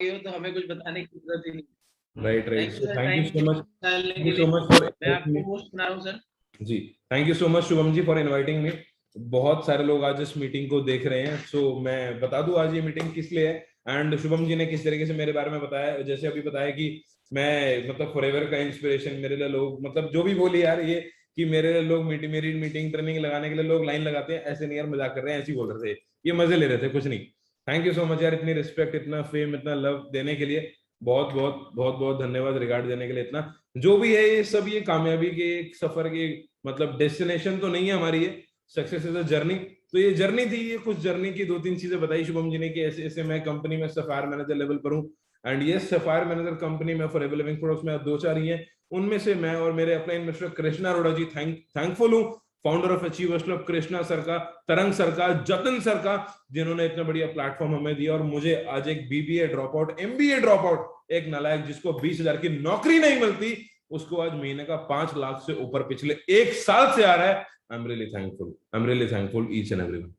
हो तो हमें कुछ बताने की जरूरत ही नहीं। Right right. Thank you so sir thank you time so much, निकालने थैंक के यू सो लिए। मच फॉर मैं इनवाइटिंग आपको मी। होस्ट बना रहा हूँ सर। जी, thank you so much Shubham ji for inviting me. बहुत सारे लोग आज इस मीटिंग को देख रहे हैं, सो मैं बता दूं आज ये मीटिंग किस लिए है एंड शुभम जी ने किस तरीके से मेरे बारे में बताया। जैसे अभी बताया कि मैं मतलब फॉरएवर का इंस्पिरेशन, मेरे लिए लोग मतलब जो भी बोली यार ये कि मेरे लिए लोग मेरी मीटिंग ट्रेनिंग लगाने के लिए लोग लाइन लगाते हैं, ऐसे नहीं यार मजाक कर रहे हैं, ऐसे ही बोल रहे थे, ये मजे ले रहे थे, कुछ नहीं। थैंक यू सो मच यार, इतनी रिस्पेक्ट, इतना फेम, इतना लव देने के लिए बहुत बहुत बहुत बहुत धन्यवाद, रिगार्ड देने के लिए इतना। जो भी है ये सब, ये कामयाबी के एक सफर के मतलब डेस्टिनेशन तो नहीं है हमारी, ये सक्सेस इज अ जर्नी। तो ये जर्नी थी, ये कुछ जर्नी की दो तीन चीजें बताई शुभम जी ने कि ऐसे ऐसे मैं कंपनी में सफायर मैनेजर लेवल पर हूँ। एंड ये सफायर मैनेजर कंपनी में फॉर एवर लिविंग प्रोडक्ट्स में दो चार ही हैं, उनमें से मैं और मेरे अपलाइन मिस्टर कृष्णा अरोड़ा जी थैंकफुल हूँ, founder of Achievers club, Krishna sir का, तरंग सर का, जतन सर का, जिन्होंने इतना बढ़िया प्लेटफॉर्म हमें दिया। और मुझे आज एक BBA drop out, MBA drop out, एक नालायक जिसको 20,000 की नौकरी नहीं मिलती, उसको आज महीने का 5 लाख से ऊपर पिछले एक साल से आ रहा है। आई am really thankful, I am really thankful each and everyone.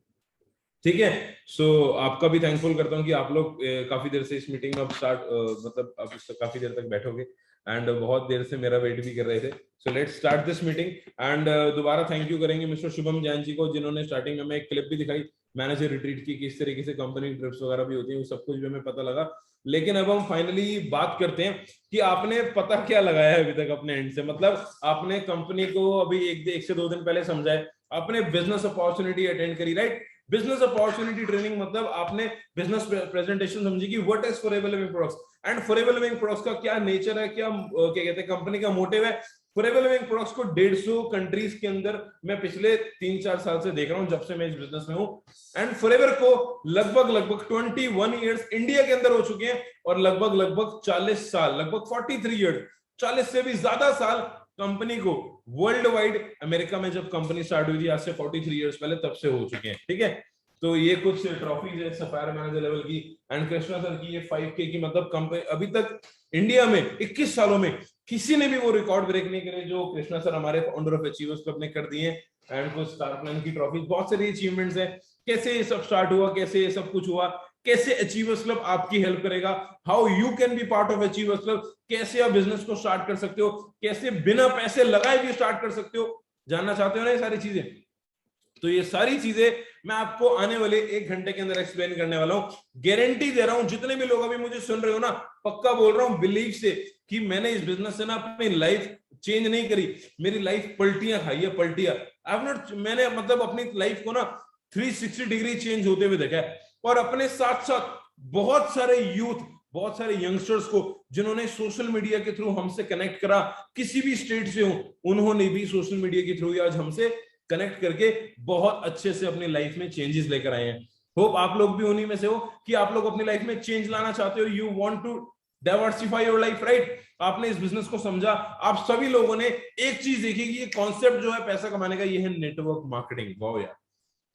ठीक है। सो आपका भी थैंकफुल करता हूँ कि आप लोग काफी देर से इस मीटिंग में अब स्टार्ट मतलब अब काफी देर तक बैठोगे एंड बहुत देर से मेरा वेट भी कर रहे थे। So let's start this meeting and दोबारा थैंक यू करेंगे मिस्टर शुभम जैन जी को, जिन्होंने स्टार्टिंग में एक क्लिप भी दिखाई मैनेजर रिट्रीट की, किस तरीके से कंपनी ट्रिप्स वगैरह भी होती है, वो सब कुछ भी हमें पता लगा। लेकिन अब हम फाइनली बात करते हैं कि आपने पता क्या लगाया है अभी तक अपने एंड से, मतलब आपने कंपनी को अभी एक से दो दिन पहले समझा है, आपने बिजनेस अपॉर्चुनिटी अटेंड करी, राइट। बिजनेस अपॉर्चुनिटी ट्रेनिंग मतलब आपने बिजनेस प्रेजेंटेशन समझी कि what is forever living products and forever living products का क्या नेचर है, क्या क्या कहते हैं कंपनी का मोटिव है। फॉरएवर लिविंग प्रोडक्ट्स को 150 कंट्रीज के अंदर मैं पिछले 3-4 साल से देख रहा हूं, जब से मैं इस बिजनेस में हूं। एंड फॉरएवर को लगभग 21 ईयर्स इंडिया के अंदर हो चुके हैं और लगभग 40 साल, लगभग 43 ईयर्स, 40 से भी ज्यादा साल कंपनी को वर्ल्ड वाइड, अमेरिका में जब कंपनी स्टार्ट हुई थी आज से 43 इयर्स पहले, तब से हो चुके हैं। ठीक है। तो ये कुछ ट्रॉफीज है सफायर मैनेजर लेवल की एंड कृष्णा सर की ये 5K की, मतलब कंपनी अभी तक इंडिया में 21 सालों में किसी ने भी वो रिकॉर्ड ब्रेक नहीं करे जो कृष्णा सर हमारे फाउंडर ऑफ अचीवर्स क्लब ने कर दिए। एंड कुछ स्टार प्लान की ट्रॉफी, बहुत सारी अचीवमेंट्स है। कैसे ये सब स्टार्ट हुआ, कैसे ये सब कुछ हुआ, कैसे अचीवर्स क्लब आपकी हेल्प करेगा, how you can be part of Achievers club, कैसे आप बिजनेस को स्टार्ट कर सकते हो, कैसे बिना पैसे लगाए भी स्टार्ट कर सकते हो, जानना चाहते हो ना ये सारी चीजें। तो ये सारी चीजें मैं आपको आने वाले 1 घंटे के अंदर एक्सप्लेन करने वाला हूं। गारंटी दे रहा हूं, जितने भी लोग अभी मुझे सुन रहे हो ना, पक्का बोल रहा हूं बिलीव से कि मैंने इस बिजनेस से ना अपनी लाइफ चेंज नहीं करी, मेरी लाइफ पलटियां खाई है, पलटियां। आई नॉट, मैंने मतलब अपनी लाइफ को ना 360 डिग्री चेंज होते हुए देखा है। और अपने साथ साथ बहुत सारे यूथ, बहुत सारे यंगस्टर्स को जिन्होंने सोशल मीडिया के थ्रू हमसे कनेक्ट करा, किसी भी स्टेट से हो, उन्होंने भी सोशल मीडिया के थ्रू आज हमसे कनेक्ट करके बहुत अच्छे से अपनी लाइफ में चेंजेस लेकर आए हैं। होप आप लोग भी उन्हीं में से हो कि आप लोग अपनी लाइफ में चेंज लाना चाहते हो, you want to diversify your life, right. आपने इस बिजनेस को समझा, आप सभी लोगों ने एक चीज देखी कि ये कॉन्सेप्ट जो है पैसा कमाने का, ये है नेटवर्क मार्केटिंग। वाओ यार,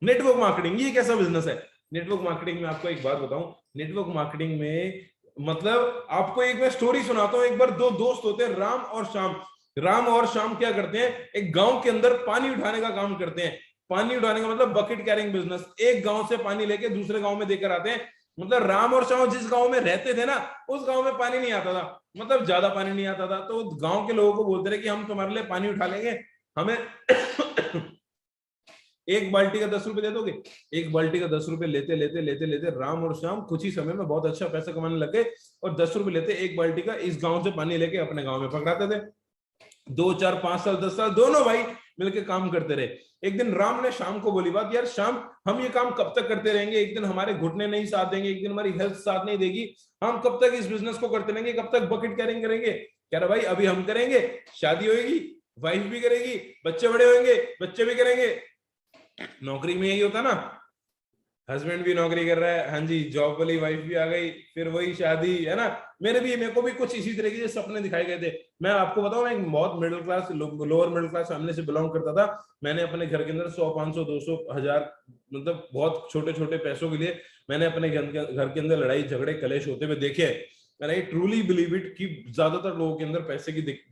नेटवर्क मार्केटिंग ये कैसा बिजनेस है। नेटवर्क मार्केटिंग में आपको एक बात बताऊं, नेटवर्क मार्केटिंग में मतलब आपको एक मैं स्टोरी सुनाता हूं। एक बार दो दोस्त होते हैं, राम और श्याम। राम और श्याम क्या करते हैं, एक गांव के अंदर पानी उठाने का काम करते हैं। पानी उठाने का मतलब बकेट कैरिंग बिजनेस, एक गांव से पानी लेके दूसरे गांव में देकर आते हैं। मतलब राम और श्याम जिस गांव में रहते थे ना, उस गांव में पानी नहीं आता था, मतलब ज्यादा पानी नहीं आता था। तो गांव के लोगों को बोलते रहे कि हम तुम्हारे लिए पानी उठा लेंगे, हमें एक बाल्टी का 10 रुपए दे दोगे। एक बाल्टी का 10 रुपए लेते लेते लेते लेते राम और श्याम कुछ ही समय में बहुत अच्छा पैसा कमाने लगे और 10 रुपए लेते एक बाल्टी का इस गांव से पानी लेके अपने गांव में पकड़ाते थे। 2 4 5 साल 10 साल दोनों भाई मिलकर काम करते रहे। एक दिन राम ने शाम को बोली बात, यार शाम हम ये काम कब तक करते रहेंगे, एक दिन हमारे घुटने नहीं साथ देंगे, एक दिन हमारी हेल्थ साथ नहीं देगी, हम कब तक इस बिजनेस को करते रहेंगे, कब तक बकेट कैरिंग करेंगे। कह रहा भाई अभी हम करेंगे, शादी होगी, वाइफ भी करेगी, बच्चे बड़े होंगे, बच्चे भी करेंगे। नौकरी में यही होता ना, हस्बैंड भी नौकरी कर रहा है, हाँ जी, जॉब वाली वाइफ भी आ गई, फिर वही शादी, है ना। मेरे को भी कुछ इसी तरीके के सपने दिखाए गए थे। मैं आपको बताऊं, मैं एक बहुत middle class, lower middle class family से बिलोंग करता था। मैंने अपने घर के अंदर 100 500 200 1000 मतलब बहुत छोटे छोटे पैसों के लिए मैंने अपने घर के अंदर लड़ाई झगड़े कलेश होते हुए देखे। And I truly believe it कि ज्यादातर लोगों के अंदर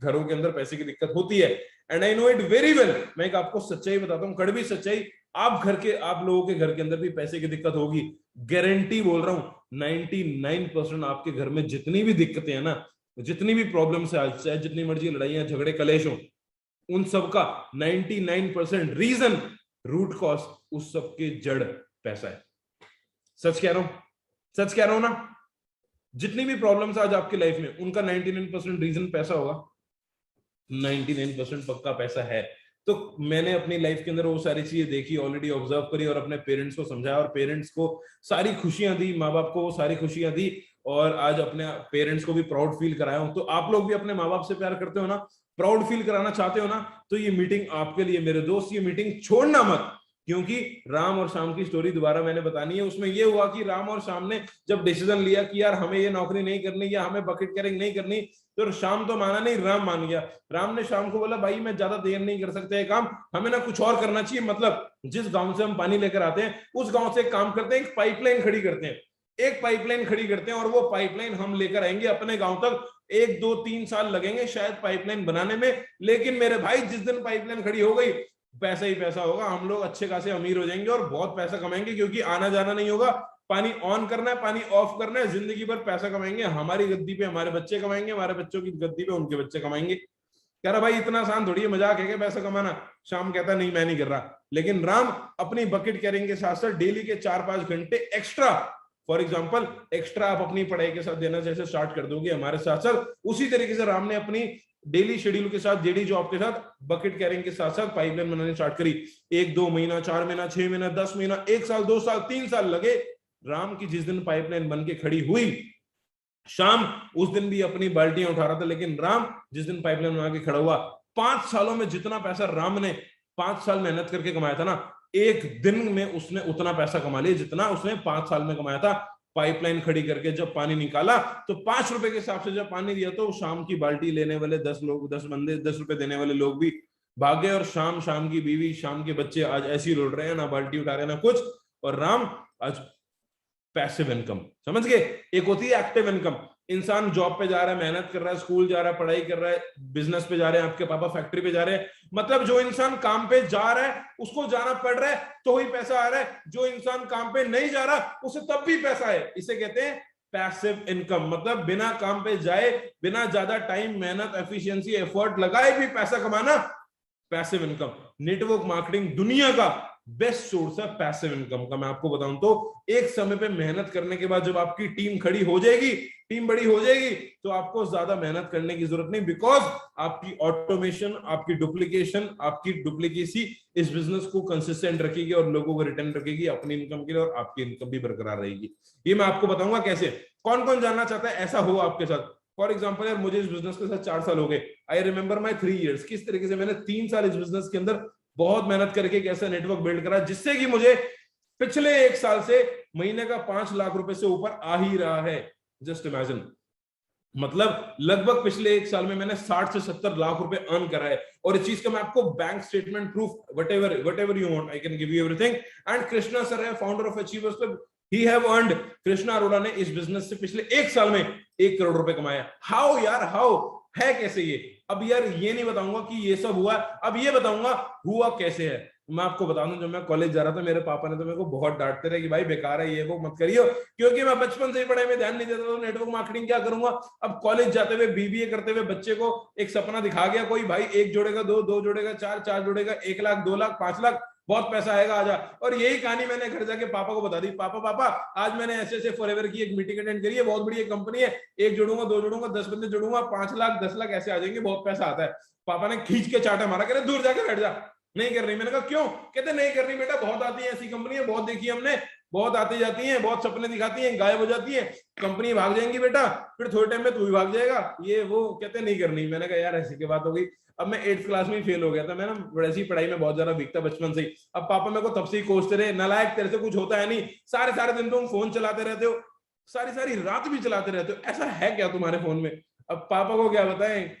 घरों के अंदर पैसे की दिक्कत होती है। And I know it very well. मैं एक आपको सच्चाई बताता हूँ, कड़वी सच्चाई, आप लोगों के घर के अंदर भी पैसे की दिक्कत होगी, गारंटी बोल रहा हूं। 99% आपके घर में जितनी भी दिक्कतें हैं ना, जितनी भी प्रॉब्लम्स है, चाहे जितनी मर्जी लड़ाइयां झगड़े कलेश हो, उन सब का 99% रीजन, रूट कॉज, उस सब के जड़ पैसा है। सच कह रहा हूं, सच कह रहा हूं ना? जितनी भी प्रॉब्लम्स आज आपकी लाइफ में, उनका 99% रीजन पैसा होगा। 99% पक्का पैसा है। तो मैंने अपनी लाइफ के अंदर वो सारी चीजें देखी, ऑलरेडी ऑब्जर्व करी, और अपने पेरेंट्स को समझाया, और पेरेंट्स को सारी खुशियां दी, माँ बाप को वो सारी खुशियां दी, और आज अपने पेरेंट्स को भी प्राउड फील कराया हूं। तो आप लोग भी अपने माँ बाप से प्यार करते हो ना, प्राउड फील कराना चाहते हो ना, तो ये मीटिंग आपके लिए मेरे दोस्त, ये मीटिंग छोड़ना मत। क्योंकि राम और श्याम की स्टोरी दोबारा मैंने बतानी है। उसमें ये हुआ कि राम और श्याम ने जब डिसीजन लिया कि यार हमें ये नौकरी नहीं करनी या हमें बकेट कैरिंग नहीं करनी, तो श्याम तो माना नहीं, राम मान गया। राम ने श्याम को बोला, भाई मैं ज्यादा देर नहीं कर सकते काम, हमें ना कुछ और करना चाहिए। मतलब जिस गांव से हम पानी लेकर आते हैं, उस गांव से एक काम करते हैं, एक पाइपलाइन खड़ी करते हैं, एक पाइपलाइन खड़ी करते हैं, और वो पाइपलाइन हम लेकर आएंगे अपने गांव तक। 1 2 3 साल लगेंगे शायद पाइपलाइन बनाने में, लेकिन मेरे भाई जिस दिन पाइपलाइन खड़ी हो गई, पैसा ही पैसा होगा, हम लोग अच्छे खासे अमीर हो जाएंगे और बहुत पैसा कमाएंगे, क्योंकि आना जाना नहीं होगा, पानी ऑन करना है, पानी ऑफ करना है, जिंदगी भर पैसा कमाएंगे। हमारी गद्दी पे हमारे बच्चे कमाएंगे, हमारे बच्चों की गद्दी पे उनके बच्चे कमाएंगे। कह रहा भाई इतना आसान थोड़ी है, मजाक है क्या पैसा कमाना? श्याम कहता नहीं मैं नहीं कर रहा। लेकिन राम अपनी बकेट कैरिंग के साथ साथ डेली के 4-5 घंटे एक्स्ट्रा, फॉर एग्जाम्पल एक्स्ट्रा आप अपनी पढ़ाई के साथ देना जैसे स्टार्ट कर दोगे हमारे साथ साथ, उसी तरीके से राम ने अपनी डेली शेड्यूल के साथ, डेली जॉब के साथ, बकेट कैरिंग के साथ साथ पाइपलाइन बनानी स्टार्ट करी। 1-2 महीना, 4 महीना, 6 महीना, 10 महीना, 1 साल, 2 साल, 3 साल लगे राम की। जिस दिन पाइपलाइन बन के खड़ी हुई, शाम उस दिन भी अपनी बाल्टियां उठा रहा था, लेकिन राम जिस दिन पाइपलाइन बना के खड़ा हुआ, 5 सालों में जितना पैसा राम ने 5 साल मेहनत करके कमाया था ना, 1 दिन में उसने उतना पैसा कमा लिया जितना उसने 5 साल में कमाया था। पाइपलाइन खड़ी करके जब पानी निकाला, तो 5 रुपए के हिसाब से जब पानी दिया, तो शाम की बाल्टी लेने वाले 10 लोग, 10 बंदे, 10 रुपए देने वाले लोग भी भाग गए, और शाम, शाम की बीवी, शाम के बच्चे आज ऐसे ही लौट रहे हैं, ना बाल्टी उठा रहे हैं ना कुछ, और राम आज पैसिव इनकम। समझ गए? एक होती है एक्टिव इनकम, इंसान जॉब पे जा रहा है, मेहनत कर रहा है, स्कूल जा रहा है, पढ़ाई कर रहा है, बिजनेस पे जा रहे हैं, आपके पापा फैक्ट्री पे जा रहे हैं, मतलब जो इंसान काम पे जा रहा है उसको जाना पड़ रहा है तो ही पैसा आ रहा है, जो इंसान काम पे नहीं जा रहा उसे तब भी पैसा है। इसे कहते हैं पैसिव इनकम। मतलब बिना काम पे जाए, बिना ज्यादा टाइम, मेहनत, एफिशिएंसी, एफर्ट लगाए भी पैसा कमाना, पैसिव इनकम। नेटवर्क मार्केटिंग दुनिया का बेस्ट सोर्स है पैसिव इनकम का। मैं आपको बताऊं तो एक समय पे मेहनत करने के बाद जब आपकी टीम खड़ी हो जाएगी, टीम बड़ी हो जाएगी, तो आपको ज्यादा मेहनत करने की जरूरत नहीं, बिकॉज आपकी ऑटोमेशन, आपकी डुप्लीकेशन, आपकी डुप्लीकेसी इस बिजनेस को कंसिस्टेंट रखेगी और लोगों को रिटर्न रखेगी अपनी इनकम के लिए, और आपकी इनकम भी बरकरार रहेगी। ये मैं आपको बताऊंगा कैसे। कौन कौन जानना चाहता है ऐसा हो आपके साथ? फॉर एग्जाम्पल यार, मुझे इस बिजनेस के साथ 4 साल हो गए। आई रिमेंबर माई 3 years, किस तरीके से मैंने 3 साल इस बिजनेस के अंदर बहुत मेहनत करके एक ऐसा नेटवर्क बिल्ड करा जिससे कि मुझे पिछले 1 साल से महीने का 5 लाख रुपए से ऊपर आ ही रहा है। जस्ट इमेजिन, मतलब लगभग पिछले 1 साल में मैंने 60 से 70 लाख रुपए अर्न करा है। और इस चीज का मैं आपको bank statement, proof, whatever you want, I can give you everything. And Krishna sir है founder of Achievers Club, he have earned, Krishna Arora ने इस बिजनेस से पिछले 1 साल में 1 करोड़ रुपए कमाया। हाउ यार, हाउ है कैसे ये? अब यार ये नहीं बताऊंगा कि ये सब हुआ, अब ये बताऊंगा हुआ कैसे है। मैं आपको बता दूं, जब मैं कॉलेज जा रहा था, मेरे पापा ने तो मेरे को बहुत डांटते रहे कि भाई बेकार है, ये वो मत करियो, क्योंकि मैं बचपन से ही पढ़ाई में ध्यान नहीं देता था। नेटवर्क मार्केटिंग क्या करूंगा? अब कॉलेज जाते हुए, बीबीए करते हुए बच्चे को एक सपना दिखा गया कोई, भाई 1 जोड़ेगा 2, 2 जोड़ेगा 4, 4 जोड़ेगा 1 लाख, 2 लाख, 5 लाख, बहुत पैसा आएगा, आजा। और यही कहानी मैंने घर जाके पापा को बता दी, पापा पापा आज मैंने ऐसे फॉरएवर की एक मीटिंग अटेंड करी है, बहुत बड़ी एक कंपनी है, 1 जोड़ूंगा, 2 जोड़ूंगा, 10 बंदे जोड़ूंगा, 5 लाख, 10 लाख ऐसे आ जाएंगे, बहुत पैसा आता है। पापा ने खींच के चाटा मारा, कह रहे दूर जाके बैठ जा, नहीं कर रही। मैंने कहा क्यों? कहते नहीं कर रही बेटा, बहुत आती है ऐसी कंपनी है, बहुत देखी हमने, बहुत आती जाती हैं, बहुत सपने दिखाती हैं, गायब हो जाती है, कंपनी भाग जाएंगी बेटा, फिर थोड़े टाइम में तू भी भाग जाएगा, ये वो। कहते नहीं करनी। मैंने कहा यार ऐसी की बात हो गई। अब मैं 8th क्लास में ही फेल हो गया था, मैं ना वैसी पढ़ाई में बहुत ज्यादा वीक था बचपन से ही। अब पापा मेरे को तब से ही कोसते रहे, नालायक तेरे से कुछ होता है नहीं, सारे सारे दिन तुम फोन चलाते रहते हो, सारी सारी रात भी चलाते रहते हो, ऐसा है क्या तुम्हारे फोन में? अब पापा को क्या बताएं,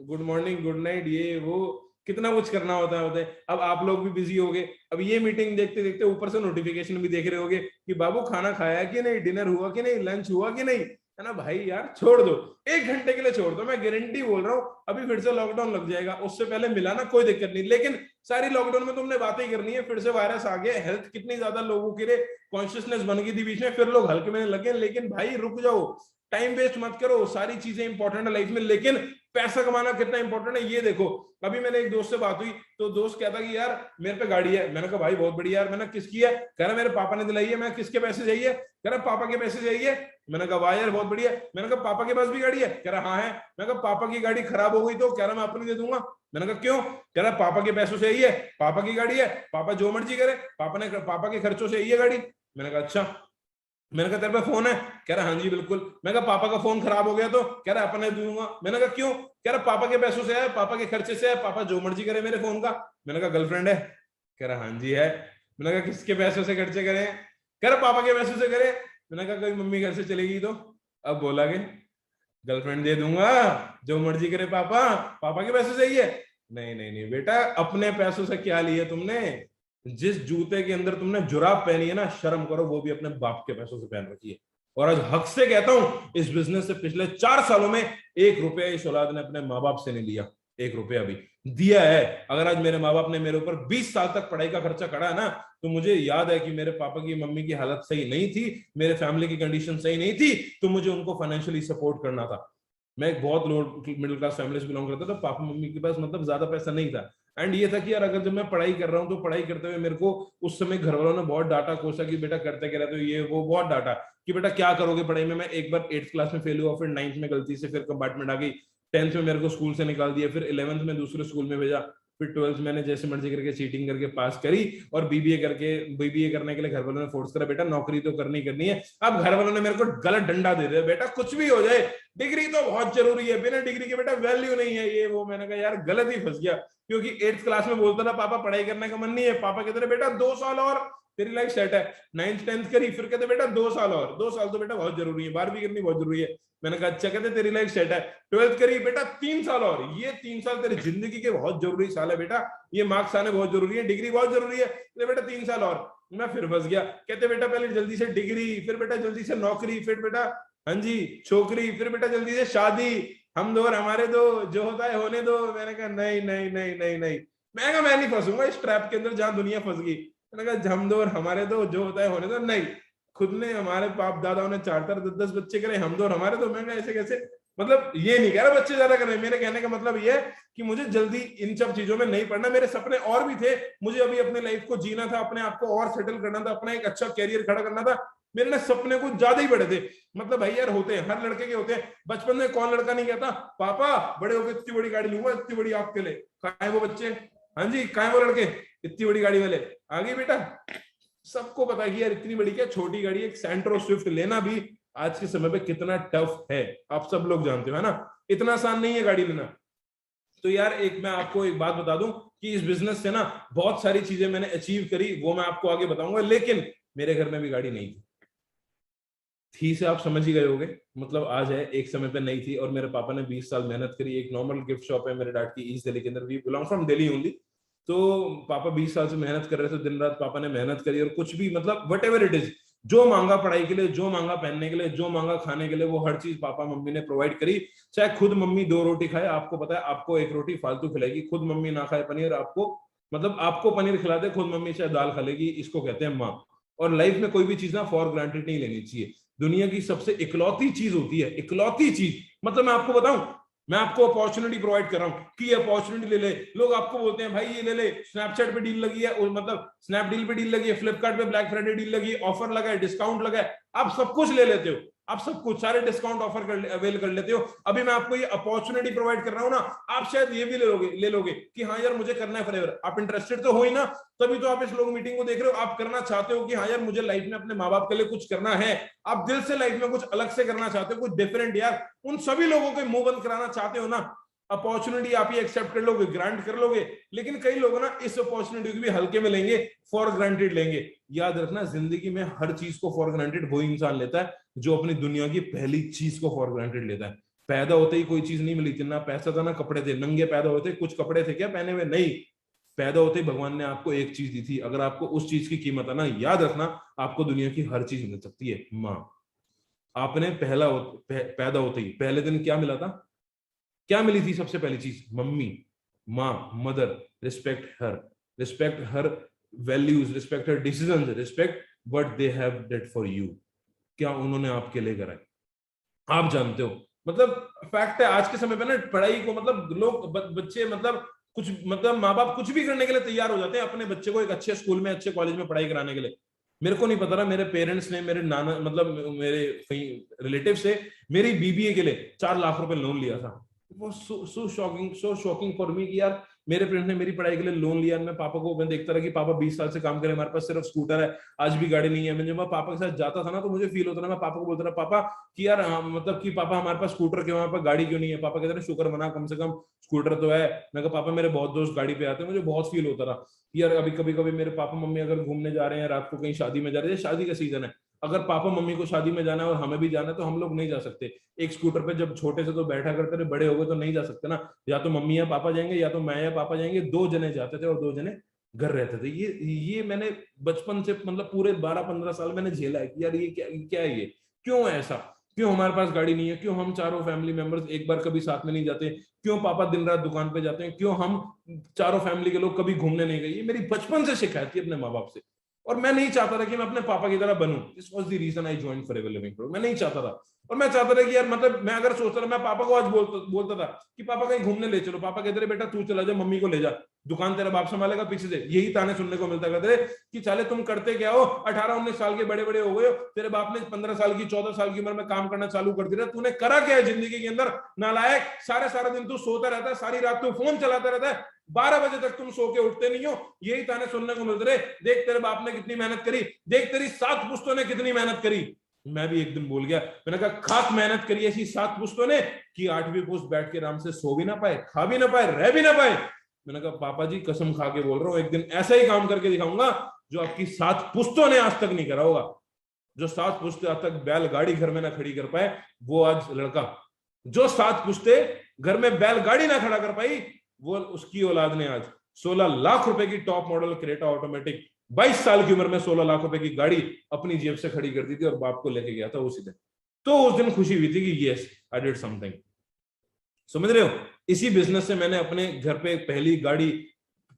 गुड मॉर्निंग, गुड नाइट, ये वो, कितना कुछ करना होता है। अब आप लोग भी बिजी हो गए, अब ये मीटिंग देखते देखते ऊपर से नोटिफिकेशन भी देख रहे होगे कि बाबू खाना खाया कि नहीं, डिनर हुआ कि नहीं, लंच हुआ कि नहीं, है ना भाई यार, छोड़ दो, 1 घंटे के लिए छोड़ दो, मैं गारंटी बोल रहा हूँ अभी फिर से लॉकडाउन लग जाएगा, उससे पहले मिला ना कोई दिक्कत नहीं, लेकिन सारी लॉकडाउन में तुमने बातें ही करनी है, फिर से वायरस आ गया, हेल्थ कितनी ज्यादा लोगों के लिए कॉन्शियसनेस बन गई थी बीच में, फिर लोग हल्के में लगे, लेकिन भाई रुक जाओ, टाइम वेस्ट मत करो, सारी चीजें इंपॉर्टेंट है लाइफ में, लेकिन पैसा कमाना कितना इंपॉर्टेंट है ये देखो। अभी मेरे एक दोस्त से बात हुई तो दोस्त कहता कि यार मेरे पे गाड़ी है, मैंने कहा भाई बहुत बढ़िया यार, मैंने किसकी है, कह रहा मेरे पापा ने दिलाई है, मैं किसके पैसे चाहिए, कह रहा पापा के पैसे चाहिए, मैंने कहा वाह यार बहुत बढ़िया, मैंने कहा पापा के पास भी गाड़ी है, कह रहा हाँ है, मैंने कहा पापा की गाड़ी खराब हो गई तो, कह रहा मैं अपनी दे दूंगा, मैंने कहा क्यों, कह रहा पापा के पैसों से ही है, पापा की गाड़ी है, पापा जो मर्जी करे, पापा के खर्चों से ही है गाड़ी, मैंने कहा अच्छा, मैंने कहा तेरे पे फोन है, कह रहा हाँ जी बिल्कुल, मैंने कहा पापा का फोन खराब हो गया तो, कह रहा अपने दूंगा, मैंने कहा क्यों, कह रहा पापा के पैसों से है, पापा के खर्चे से है, पापा जो मर्जी करे मेरे फोन का, मैंने कहा गर्लफ्रेंड है, कह रहा हाँ जी है, मैंने कहा किसके पैसों से खर्चे करे, कह रहा पापा के पैसों से करे, मैंने कहा कोई मम्मी घर से चलेगी तो, अब बोला कि गर्लफ्रेंड दे दूंगा जो मर्जी करे पापा, पापा के पैसों से ही है, नहीं नहीं नहीं बेटा, अपने पैसों से क्या लिया तुमने, जिस जूते के अंदर तुमने जुराब पहनी है ना, शर्म करो, वो भी अपने बाप के पैसों से पहन रखी है, और आज हक से कहता हूं इस बिजनेस से पिछले 4 सालों में 1 रुपया इस औलाद ने अपने माँ बाप से नहीं लिया, 1 रुपया भी दिया है। अगर आज मेरे माँ बाप ने मेरे ऊपर 20 साल तक पढ़ाई का खर्चा करा है ना, तो मुझे याद है कि मेरे पापा की मम्मी की हालत सही नहीं थी, मेरे फैमिली की कंडीशन सही नहीं थी, तो मुझे उनको फाइनेंशियली सपोर्ट करना था। मैं एक बहुत लो मिडिल क्लास फैमिली से बिलोंग करता था, पापा मम्मी के पास मतलब ज्यादा पैसा नहीं था, एंड ये था कि यार अगर जब मैं पढ़ाई कर रहा हूँ तो पढ़ाई करते हुए मेरे को उस समय घर वालों ने बहुत डांटा, कोसा कि बेटा करते क्या रहते हो ये वो, बहुत डांटा कि बेटा क्या करोगे पढ़ाई में। मैं एक बार 8th क्लास में फेल हुआ, फिर 9th में गलती से फिर कंपार्टमेंट आ गई, 10th में मेरे को स्कूल से निकाल दिया, फिर 11th में दूसरे स्कूल में भेजा, फिर 12th मैंने जैसे मर्जी करके चीटिंग करके पास करी, और बीबीए करने के लिए घर वालों ने फोर्स करा, बेटा नौकरी तो करनी करनी है। अब घर वालों ने मेरे को गलत डंडा दे दिया, बेटा कुछ भी हो जाए डिग्री तो बहुत जरूरी है, बिना डिग्री के बेटा वैल्यू नहीं है, ये वो। मैंने कहा यार गलत ही फंस गया, क्योंकि 8th क्लास में बोलता था पापा पढ़ाई करने का मन नहीं है, पापा कहते रहे बेटा 2 साल और तेरी लाइफ सेट है, 9th 10th करी, फिर कहते बेटा 2 साल और, 2 साल तो बेटा बहुत जरूरी है, 12वीं करनी बहुत जरूरी है। मैंने कहा अच्छा, कहते तेरी लाइफ सेट है, 12th करी बेटा 3 साल और, ये 3 साल तेरी जिंदगी के बहुत जरूरी साल है बेटा, ये मार्क्स आने बहुत जरूरी है, डिग्री बहुत जरूरी है, तो बेटा 3 साल और। मैं फिर फंस गया, कहते बेटा पहले जल्दी से डिग्री, फिर बेटा जल्दी से नौकरी, फिर बेटा हाँ जी छोकरी, फिर बेटा जल्दी से शादी, हम दो और हमारे दो, जो होता है होने दो। मैंने कहा नहीं नहीं नहीं नहीं नहीं, मैं कहा मैं नहीं फंसूंगा इस ट्रैप के अंदर जहां दुनिया फंस गई। मैंने कहा हम दो और हमारे दो, जो होता है होने दो। नहीं, खुद ने हमारे बाप दादाओं ने 4 10 बच्चे करे, हम दो और हमारे दो। मैं ऐसे कैसे, मतलब ये नहीं कह रहा बच्चे ज्यादा करें, मेरे कहने का मतलब ये है कि मुझे जल्दी इन सब चीजों में नहीं पड़ना, मेरे सपने और भी थे, मुझे अभी अपने लाइफ को जीना था, अपने आप को और सेटल करना था, अपना एक अच्छा कैरियर खड़ा करना था, मेरे ना सपने कुछ ज्यादा ही बड़े थे। मतलब भाई यार होते हैं, हर लड़के के होते हैं, बचपन में कौन लड़का नहीं कहता पापा बड़े होकर इतनी बड़ी गाड़ी लूंगा, इतनी बड़ी आपके लिए, कहाँ है वो बच्चे, हाँ जी कहाँ है वो लड़के इतनी बड़ी गाड़ी वाले, आ गई बेटा। सबको पता है कि यार इतनी बड़ी क्या छोटी गाड़ी, एक सेंट्रो स्विफ्ट लेना भी आज के समय पे कितना टफ है, आप सब लोग जानते हो है ना, इतना आसान नहीं है गाड़ी लेना। तो यार एक मैं आपको एक बात बता दूं कि इस बिजनेस से ना बहुत सारी चीजें मैंने अचीव करी, वो मैं आपको आगे बताऊंगा, लेकिन मेरे घर में भी गाड़ी नहीं थी से आप समझ ही गए होगे, मतलब आज है, एक समय पे नहीं थी। और मेरे पापा ने 20 साल मेहनत करी, एक नॉर्मल गिफ्ट शॉप है मेरे डैड की ईस्ट दिल्ली के अंदर, we belong from Delhi only. तो पापा 20 साल से मेहनत कर रहे थे, दिन रात पापा ने मेहनत करी, और कुछ भी मतलब वट एवर इट इज, जो मांगा पढ़ाई के लिए, जो मांगा पहनने के लिए, जो मांगा खाने के लिए, वो हर चीज पापा मम्मी ने प्रोवाइड करी। चाहे खुद मम्मी 2 रोटी खाए, आपको पता है आपको 1 रोटी फालतू खिलाएगी, खुद मम्मी ना खाए पनीर, आपको मतलब आपको पनीर खिला दे, खुद मम्मी चाहे दाल खा लेगी, इसको कहते हैं माँ। और लाइफ में कोई भी चीज ना फॉर ग्रांटेड नहीं लेनी चाहिए, दुनिया की सबसे इकलौती चीज होती है, इकलौती चीज, मतलब मैं आपको बताऊं, मैं आपको अपॉर्चुनिटी प्रोवाइड कर रहा हूं कि ये अपॉर्चुनिटी ले ले। लोग आपको बोलते हैं भाई ये ले ले, स्नैपचैट पे डील लगी है, मतलब स्नैपडील पे डील लगी है, फ्लिपकार्ट पे ब्लैक फ्राइडे डील लगी है, ऑफर लगा है, डिस्काउंट लगा है, आप सब कुछ ले लेते हो, आप सब कुछ सारे डिस्काउंट ऑफर अवेल कर लेते हो। अभी मैं आपको ये अपॉर्चुनिटी प्रोवाइड कर रहा हूं ना, आप शायद ये भी ले लोगे कि हाँ यार मुझे करना है फॉरएवर, आप इंटरेस्टेड तो हो ही ना, तभी तो आप इस लोग मीटिंग को देख रहे हो, आप करना चाहते हो कि हाँ यार मुझे लाइफ में अपने माँ बाप के लिए कुछ करना है, आप दिल से लाइफ में कुछ अलग से करना चाहते हो, कुछ डिफरेंट। यार उन सभी लोगों के मुंह बंद कराना चाहते हो ना, अपॉर्चुनिटी आप ही एक्सेप्ट कर लोगे, ग्रांट कर लोगे। लेकिन कई लोग ना इस अपॉर्चुनिटी को भी हल्के में लेंगे, फॉर ग्रांटेड लेंगे। याद रखना जिंदगी में हर चीज को फॉर ग्रांटेड वो इंसान लेता है जो अपनी दुनिया की पहली चीज को फॉर ग्रांटेड लेता है। पैदा होते ही कोई चीज नहीं मिली थी, ना पैसा था ना कपड़े थे, नंगे पैदा होते, कुछ कपड़े थे क्या पहने हुए, नहीं, पैदा होते ही भगवान ने आपको एक चीज दी थी, अगर आपको उस चीज की कीमत है ना, याद रखना आपको दुनिया की हर चीज मिल सकती है, माँ। आपने पैदा होते ही पहले दिन क्या मिला था? क्या मिली थी सबसे पहली चीज? मम्मी, माँ, mother. Respect her values, respect her decisions, respect what they have did for you. क्या उन्होंने आपके लिए करा है, आप जानते हो। मतलब फैक्ट है, आज के समय पे ना पढ़ाई को मतलब लोग बच्चे मतलब कुछ मतलब माँ बाप कुछ भी करने के लिए तैयार हो जाते हैं अपने बच्चे को एक अच्छे स्कूल में, अच्छे कॉलेज में पढ़ाई कराने के लिए। मेरे को नहीं पता था, मेरे पेरेंट्स ने, मेरे नाना मतलब मेरे रिलेटिव से मेरी बीबीए के लिए 4 लाख रुपए लोन लिया था। वो सो शॉकिंग फॉर मी कि यार मेरे पेरेंट्स ने मेरी पढ़ाई के लिए लोन लिया। मैं देखता रहा कि पापा 20 साल से काम करे, हमारे पास सिर्फ स्कूटर है, आज भी गाड़ी नहीं है। मैं जब पापा के साथ जाता था ना तो मुझे फील होता था, मैं पापा को बोलता था पापा कि यार मतलब कि पापा हमारे पास स्कूटर क्यों, हमारे पास गाड़ी क्यों नहीं है? पापा कहते हैं शुक्र मना, कम से कम स्कूटर तो है। मैं कहा पापा मेरे बहुत दोस्त गाड़ी पे आते हैं। मुझे बहुत फील होता रहा यार, अभी कभी कभी मेरे पापा मम्मी अगर घूमने जा रहे हैं रात को, कहीं शादी में जा रहे हैं, शादी का सीजन है, अगर पापा मम्मी को शादी में जाना है और हमें भी जाना है तो हम लोग नहीं जा सकते। एक स्कूटर पे जब छोटे से तो बैठा करते थे, बड़े हो गए तो नहीं जा सकते ना, या तो मम्मी या पापा जाएंगे या तो मैं या पापा जाएंगे, 2 जने जाते थे और 2 जने घर रहते थे। ये मैंने बचपन से मतलब पूरे 12-15 साल मैंने झेला है कि यार ये क्या है, ये क्यों है ऐसा? क्यों हमारे पास गाड़ी नहीं है? क्यों हम चारों फैमिली मेंबर्स एक बार कभी साथ में नहीं जाते? क्यों पापा दिन रात दुकान पे जाते हैं? क्यों हम चारों फैमिली के लोग कभी घूमने नहीं गए? ये मेरी बचपन से शिकायत थी अपने माँ बाप से, और मैं नहीं चाहता था कि मैं अपने पापा की तरह बनूं। This was the reason I joined Forever Living pro. मैं नहीं चाहता था, और मैं चाहता था कि यार मतलब मैं अगर सोचता था, मैं पापा को आज बोलता था कि पापा कहीं घूमने ले चलो, पापा कहते रहे बेटा तू चला जा, मम्मी को ले जा, दुकान तेरा बाप संभालेगा पीछे से। यही ताने सुनने को मिलता कहते कि चाले तुम करते क्या हो, 18-19 साल के बड़े बड़े हो गए हो, तेरे बाप ने 15 साल की 14 साल की उम्र में काम करना चालू कर दिया, तूने करा क्या है जिंदगी के अंदर? नालायक, सारा दिन तू सोता रहता है, सारी रात तू फोन चलाता रहता है, 12 बजे तक तुम सो के उठते नहीं हो। यही ताने सुनने को मिलते रहे, देख तेरे बाप ने कितनी मेहनत करी, देख तेरी 7 पुश्तों ने कितनी मेहनत करी। मैं भी एक दिन बोल गया, मैंने कहा खाक मेहनत करी ऐसी 7 पुश्तों ने कि 8वीं पुश्त बैठ के आराम से सो भी ना पाए, खा भी ना पाए, रह भी ना पाए। मैंने कहा पापा जी कसम खा के बोल रहा हूं, एक दिन ऐसा ही काम करके दिखाऊंगा जो आपकी 7 पुश्तों ने आज तक नहीं करा होगा। जो 7 पुश्ते आज तक बैलगाड़ी घर में ना खड़ी कर पाए, वो आज लड़का, जो 7 पुश्ते घर में बैलगाड़ी ना खड़ा कर पाई, वो उसकी औलाद ने आज 16 लाख रुपए की टॉप मॉडल क्रेटा ऑटोमेटिक 22 साल की उम्र में 16 लाख रुपए की गाड़ी अपनी जेब से खड़ी कर दी थी और बाप को लेके गया था उसी दिन। तो उस दिन खुशी हुई थी कि यस आई डिड समथिंग। समझ रहे हो? इसी बिजनेस से मैंने अपने घर पे पहली गाड़ी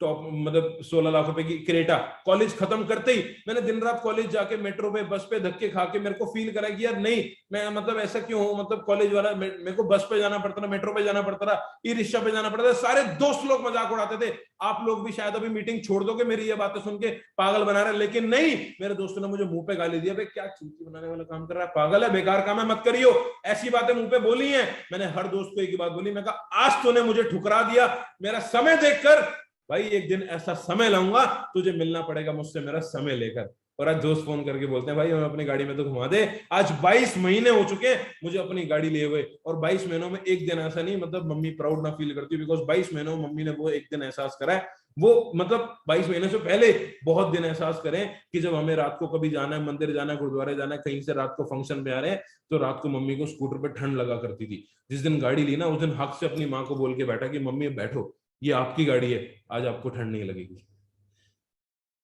टॉप मतलब 16 लाख रुपए की क्रेटा, कॉलेज खत्म करते ही मैंने दिन रात कॉलेज जाके मेट्रो पे बस पे धक्के खा के मेरे को फील करा कि यार नहीं मैं मतलब ऐसा क्यों हूं, मतलब कॉलेज वाला मेरे को बस पे जाना पड़ता था, मेट्रो पे जाना पड़ता था, ई रिक्शा पे जाना पड़ता था। सारे दोस्त लोग मजाक उड़ाते थे, आप लोग भी शायद अभी मीटिंग छोड़ दोगे मेरी ये बातें सुन के, पागल बना रहे, लेकिन नहीं, मेरे दोस्तों ने मुझे मुंह पे गाली दिया, भाई क्या चूती बनाने वाला काम कर रहा है, पागल है, बेकार काम है, मत करियो। ऐसी बातें मुंह पे बोली है मैंने, हर दोस्त को एक ही बात बोली, मैं कहा आज तूने मुझे ठुकरा दिया, मेरा समय देखकर भाई एक दिन ऐसा समय लाऊंगा तुझे मिलना पड़ेगा मुझसे मेरा समय लेकर। और आज दोस्त फोन करके बोलते हैं भाई हमें अपनी गाड़ी में तो घुमा दे। आज 22 महीने हो चुके मुझे अपनी गाड़ी लिए हुए, और 22 महीनों में एक दिन ऐसा नहीं मतलब मम्मी प्राउड ना फील करती, बिकॉज 22 महीनों में मम्मी ने वो एक दिन एहसास करा है, वो मतलब 22 महीने से पहले बहुत दिन एहसास करें कि जब हमें रात को कभी जाना है, मंदिर जाना है, गुरुद्वारे जाना है, कहीं से रात को फंक्शन पे आ रहे हैं, तो रात को मम्मी को स्कूटर पे ठंड लगा करती थी। जिस दिन गाड़ी ली ना उस दिन हक से अपनी माँ को बोल के बैठा कि मम्मी बैठो, ये आपकी गाड़ी है, आज आपको ठंड नहीं लगेगी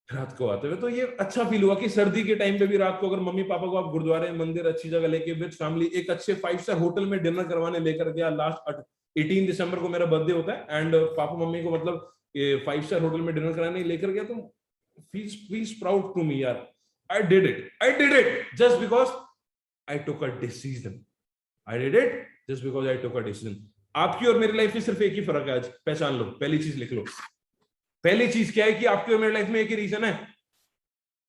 रात को आते हुए। तो ये अच्छा फील हुआ कि सर्दी के टाइम पे भी रात को अगर मम्मी पापा को आप गुरुद्वारे मंदिर अच्छी जगह लेके विद फैमिली एक अच्छे 5 स्टार होटल में डिनर करवाने लेकर गया। लास्ट 18 दिसंबर को मेरा बर्थडे होता है एंड पापा मम्मी को मतलब 5 स्टार होटल में डिनर कराने लेकर गया, तो फील्स प्राउड टू मी यार, I did it just because I took a decision, I did it just because I took a decision. आपकी और मेरी लाइफ में सिर्फ एक ही फर्क है, आज पहचान लो, पहली चीज लिख लो। पहली चीज क्या है कि आपकी और मेरी लाइफ में एक ही रीजन है,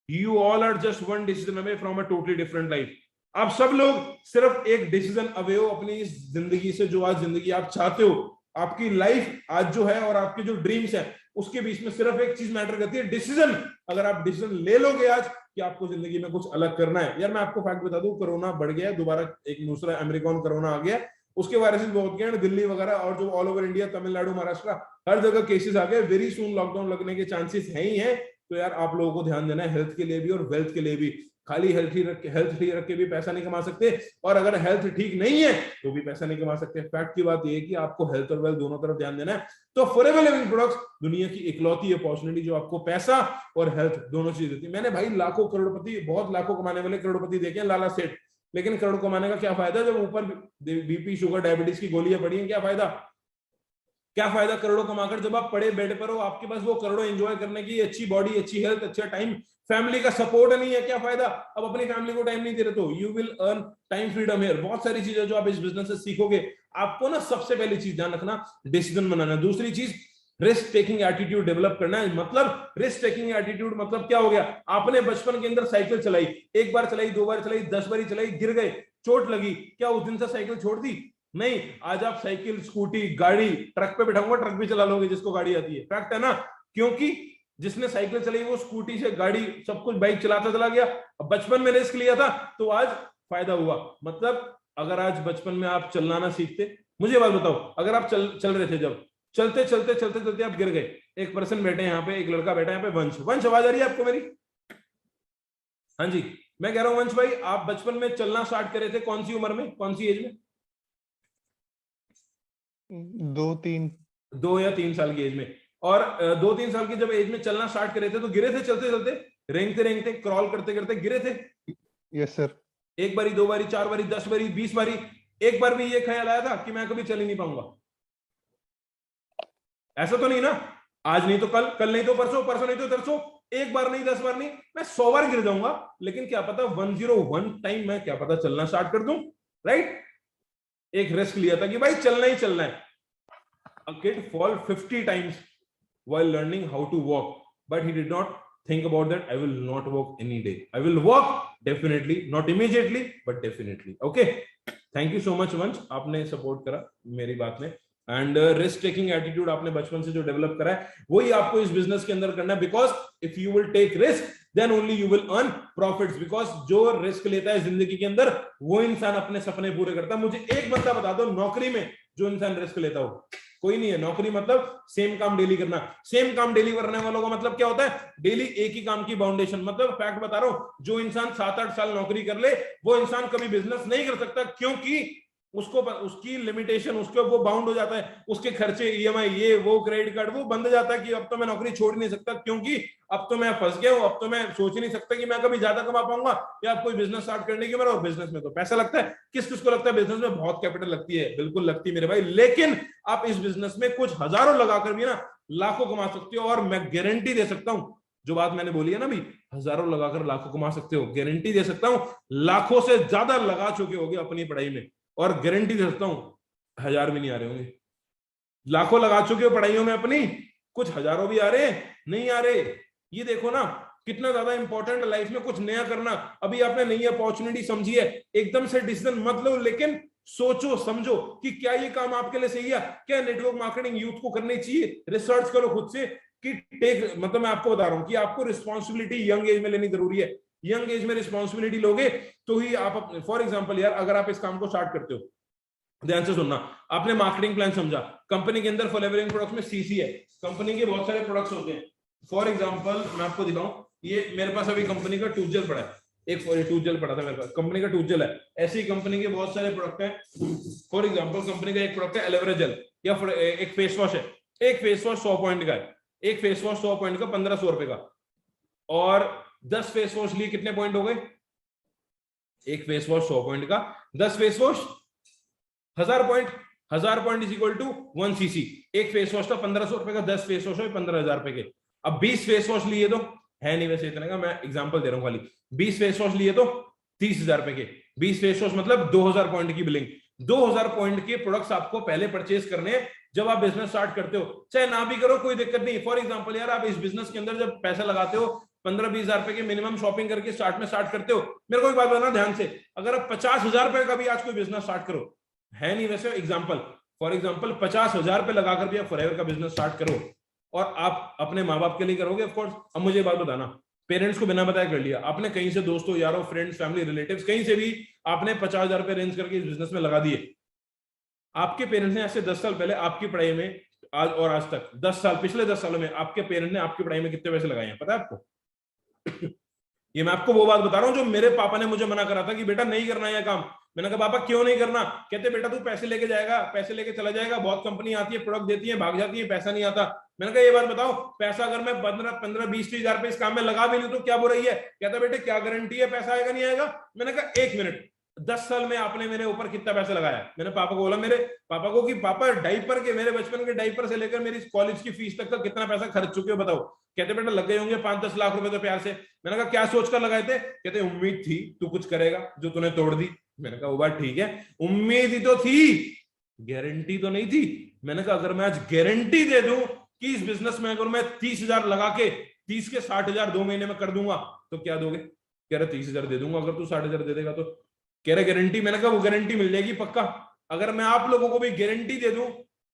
you all are just one decision away from a totally different life. आप सब लोग सिर्फ एक डिसीजन अवे हो अपनी इस जिंदगी से, जो आज जिंदगी आप चाहते हो। आपकी लाइफ आज जो है और आपके जो ड्रीम्स है उसके बीच में सिर्फ एक चीज मैटर करती है, डिसीजन। अगर आप डिसीजन ले लोगे आज कि आपको जिंदगी में कुछ अलग करना है। यार मैं आपको फैक्ट बता दूं, कोरोना बढ़ गया है दोबारा, एक दूसरा अमेरिकन कोरोना आ गया, उसके वायरसेस बहुत गए, दिल्ली वगैरह और जो all over India, Tamil Nadu, Maharashtra, हर जगह केसेस आ गए। वेरी सून लॉकडाउन लगने के चांसेस है ही है। तो यार आप लोगों को ध्यान देना है हेल्थ के लिए भी और वेल्थ के लिए भी। खाली हेल्थ ठीक रख के भी पैसा नहीं कमा सकते, और अगर हेल्थ ठीक नहीं है तो भी पैसा नहीं कमा सकते। फैक्ट की बात यह है कि आपको हेल्थ और वेल्थ दोनों तरफ ध्यान देना है। तो फॉरएवर लिविंग प्रोडक्ट्स दुनिया की इकलौती अपॉर्चुनिटी जो आपको पैसा और हेल्थ दोनों चीज देती है। मैंने भाई लाखों करोड़पति, बहुत लाखों कमाने वाले करोड़पति देखे हैं, लाला सेठ, लेकिन करोड़ कमाने का क्या फायदा जब ऊपर बीपी शुगर डायबिटीज की गोलियां पड़ी हैं? क्या फायदा? क्या फायदा करोड़ों कमाकर जब आप पड़े बेड पर हो, आपके पास वो करोड़ों एंजॉय करने की अच्छी बॉडी, अच्छी हेल्थ, अच्छा टाइम, फैमिली का सपोर्ट नहीं है? क्या फायदा? अब अपनी फैमिली को टाइम नहीं दे रहे तो you will earn time freedom here. बहुत सारी चीजें जो आप इस बिजनेस से सीखोगे। आपको ना सबसे पहली चीज ध्यान रखना, डिसीजन बनाना। दूसरी चीज, रिस्क टेकिंग एटीट्यूड डेवलप करना है। मतलब रिस्क टेकिंग एटीट्यूड मतलब क्या हो गया? आपने बचपन के अंदर साइकिल चलाई, एक बार चलाई, दो बार चलाई, 10 बार चलाई, गिर गए, चोट लगी, क्या उस दिन से साइकिल छोड़ दी? नहीं। आज आप साइकिल, स्कूटी, गाड़ी, ट्रक पे बैठाऊंगा, ट्रक भी चला लोगे जिसको गाड़ी आती है। फैक्ट है ना? क्योंकि जिसने साइकिल चलाई वो स्कूटी से, गाड़ी, सब कुछ बाइक चलाता चला गया। अब बचपन में रिस्क लिया था तो आज फायदा हुआ। मतलब अगर आज बचपन में आप चलना ना सीखते, मुझे बात बताओ, अगर आप चल रहे थे, जब चलते चलते चलते चलते आप गिर गए, एक पर्सन बैठे यहाँ पे, एक लड़का बैठा है यहाँ पे, वंश। वंश, आवाज आ रही है आपको मेरी? हाँ जी, मैं कह रहा हूं वंश भाई, आप बचपन में चलना स्टार्ट करे थे कौन सी उम्र में, कौन सी एज में? 2 या 3 साल की एज में। और 2-3 साल की जब एज में चलना स्टार्ट करे थे तो गिरे थे चलते चलते, रेंगते रेंगते, क्रॉल करते करते गिरे थे? Yes sir. एक बारी, 2 बारी, 4 बारी, 10 बारी, 20 बारी? एक बार भी ये ख्याल आया था कि मैं कभी चल ही नहीं पाऊंगा? ऐसा तो नहीं ना? आज नहीं तो कल, कल नहीं तो परसों, परसों नहीं तो तरसों, एक बार नहीं, 10 बार नहीं, मैं 100 बार गिर जाऊंगा, लेकिन क्या पता 101 टाइम मैं क्या पता चलना स्टार्ट कर दूं। राइट? एक रिस्क लिया था कि भाई चलना ही चलना है। A kid fall 50 times while learning how to walk, but he did not think about that. I will not walk any day. I will walk definitely, not immediately, but definitely. Okay. Thank you so much, Vansh. आपने support करा मेरी बात में। And risk taking attitude आपने बचपन से जो develop करा है, वही आपको इस बिजनेस के अंदर करना है। Because if you will take risk then only you will earn profits. Because जो रिस्क लेता है जिंदगी के अंदर, वो इंसान अपने सपने पूरे करता है। मुझे एक बंदा बता दो नौकरी में जो इंसान रिस्क लेता हो। कोई नहीं है। नौकरी मतलब सेम काम डेली करना। सेम काम डेली करने वालों का मतलब क्या होता है? डेली एक ही काम की बाउंडेशन। मतलब फैक्ट बता रहा हूं, जो इंसान 7-8 साल नौकरी कर ले, वो इंसान कभी बिजनेस नहीं कर सकता, क्योंकि उसको उसकी लिमिटेशन, उसके वो बाउंड हो जाता है। उसके खर्चे, ईएमआई, ये वो, क्रेडिट कार्ड, वो बंद हो जाता है कि अब तो मैं नौकरी छोड़ नहीं सकता, क्योंकि अब तो मैं फंस गया हूं। अब तो मैं सोच ही नहीं सकता कि मैं कभी ज्यादा कमा पाऊंगा या कोई बिजनेस स्टार्ट करने की। मेरा बिजनेस में तो पैसा लगता है। किस किस को लगता है बिजनेस में बहुत कैपिटल लगती है? बिल्कुल लगती है मेरे भाई। लेकिन आप इस बिजनेस में कुछ हजारों लगाकर भी ना लाखों कमा सकते हो। और मैं गारंटी दे सकता हूं, जो बात मैंने बोली है ना, भी हजारों लगाकर लाखों कमा सकते हो, गारंटी दे सकता हूं लाखों से ज्यादा लगा चुके होगे अपनी पढ़ाई में। और गारंटी दे सकता हूं 1000 भी नहीं आ रहे होंगे। लाखों लगा चुके हो पढ़ाइयों में अपनी, कुछ हजारों भी आ रहे हैं, नहीं आ रहे। ये देखो ना कितना ज्यादा इंपॉर्टेंट लाइफ में कुछ नया करना। अभी आपने नई अपॉर्चुनिटी समझी है, एकदम से डिसीजन मत लो, लेकिन सोचो समझो कि क्या ये काम आपके लिए सही है। क्या नेटवर्क मार्केटिंग यूथ को करनी चाहिए? रिसर्च करो खुद से कि टेक, मतलब मैं आपको बता रहा हूं कि आपको रिस्पॉन्सिबिलिटी यंग एज में लेनी जरूरी है। यंग एज में रिस्पॉन्सिबिलिटी लोगे तो ही आप, फॉर एग्जांपल यार, अगर आप इस काम को स्टार्ट करते हो, ध्यान से सुनना, आपने मार्केटिंग प्लान समझा, कंपनी के अंदर फ्लेवरिंग प्रोडक्ट्स में सीसी है, कंपनी के बहुत सारे प्रोडक्ट्स होते हैं। फॉर एग्जांपल मैं आपको दिखाऊं, ये मेरे पास अभी कंपनी का टूथजेल पड़ा है, एक टूथजेल पड़ा था मेरे पास, कंपनी का टूथजेल है। ऐसी कंपनी के बहुत सारे प्रोडक्ट हैं। फॉर एग्जांपल कंपनी का एक प्रोडक्ट है एलोवेरा जेल, या एक फेस वॉश है। एक फेस वॉश 100 पॉइंट का है, एक फेस वॉश 100 पॉइंट का 1500 रुपए का। और 10 फेस वॉश लिए कितने पॉइंट हो गए? एक फेस वॉश 100 पॉइंट का, 10 face wash 1000 point. 1000 point is equal to 1 CC. एक फेस वॉश था 1500 रुपए का, 10 फेस वॉश है 15000 रुपए के। अब 20 फेस वॉश लिए तो, है नहीं वैसे इतने का, मैं एग्जांपल दे रहा हूं खाली, 20 फेस वॉश लिए तो 30000 रुपए के। 20 फेस वॉश मतलब 2000 पॉइंट की बिलिंग। 2000 पॉइंट के प्रोडक्ट्स आपको पहले परचेज करने हैं जब आप बिजनेस स्टार्ट करते हो। चाहे ना भी करो कोई दिक्कत नहीं। फॉर एग्जांपल यार, आप इस बिजनेस के अंदर जब पैसा लगाते हो 15-20 हजार रुपए के मिनिमम शॉपिंग करके स्टार्ट करते हो। मेरे को एक बात बताना ध्यान से, अगर आप 50,000 रुपए का भी आज कोई बिजनेस स्टार्ट करो, है नहीं वैसे एग्जांपल, फॉर एग्जांपल 50,000 रुपए लगाकर भी आप फॉरएवर का बिजनेस स्टार्ट करो, और आप अपने माँ बाप के लिए करोगे ऑफकोर्स। अब मुझे बात बताना, पेरेंट्स को बिना बताया कर लिया आपने, कहीं से दोस्तों यारों फ्रेंड्स फैमिली रिलेटिव्स कहीं से भी आपने 50,000 रुपए अरेंज करके इस बिजनेस में लगा दिए। आपके पेरेंट्स ने आज से 10 साल पहले आपकी पढ़ाई में, आज और आज तक 10 साल, पिछले 10 सालों में आपके पेरेंट्स ने आपकी पढ़ाई में कितने पैसे लगाए हैं, पता है आपको? ये मैं आपको वो बात बता रहा हूं जो मेरे पापा ने मुझे मना करा था कि बेटा नहीं करना है काम। मैंने कहा पापा क्यों नहीं करना? कहते बेटा तू पैसे लेके जाएगा, पैसे लेके चला जाएगा, बहुत कंपनी आती है प्रोडक्ट देती है, भाग जाती है, पैसा नहीं आता। मैंने कहा ये बात बताओ, पैसा अगर मैं 15-20-30 हजार पे इस काम में लगा भी लूं तो क्या बुराई है? कहता बेटे क्या गारंटी है पैसा आएगा नहीं आएगा? मैंने कहा 1 मिनट, 10 साल में आपने मेरे ऊपर कितना पैसा लगाया? मैंने पापा को बोला, मेरे पापा को, कि पापा डाइपर के, मेरे बचपन के डाइपर से लेकर मेरी कॉलेज की फीस तक का कितना पैसा खर्च चुके हो बताओ। कहते बेटा लग गए होंगे 5-10 लाख रुपए तो प्यार से। मैंने कहा क्या सोचकर लगाए थे? कहते उम्मीद थी तू कुछ करेगा जो तूने तोड़ दी। मैंने कहा वो बात ठीक है, उम्मीद ही तो थी, गारंटी तो नहीं थी। मैंने कहा अगर मैं आज गारंटी दे दूं कि इस बिजनेस में अगर मैं 30,000 लगा के 30 के 60,000 2 महीने में कर दूंगा तो क्या दोगे? कह रहे 30,000 दे दूंगा अगर तू 60,000 दे देगा तो। कह रहे गारंटी? मैंने कहा वो गारंटी मिल जाएगी पक्का, अगर मैं आप लोगों को भी गारंटी दे दूं।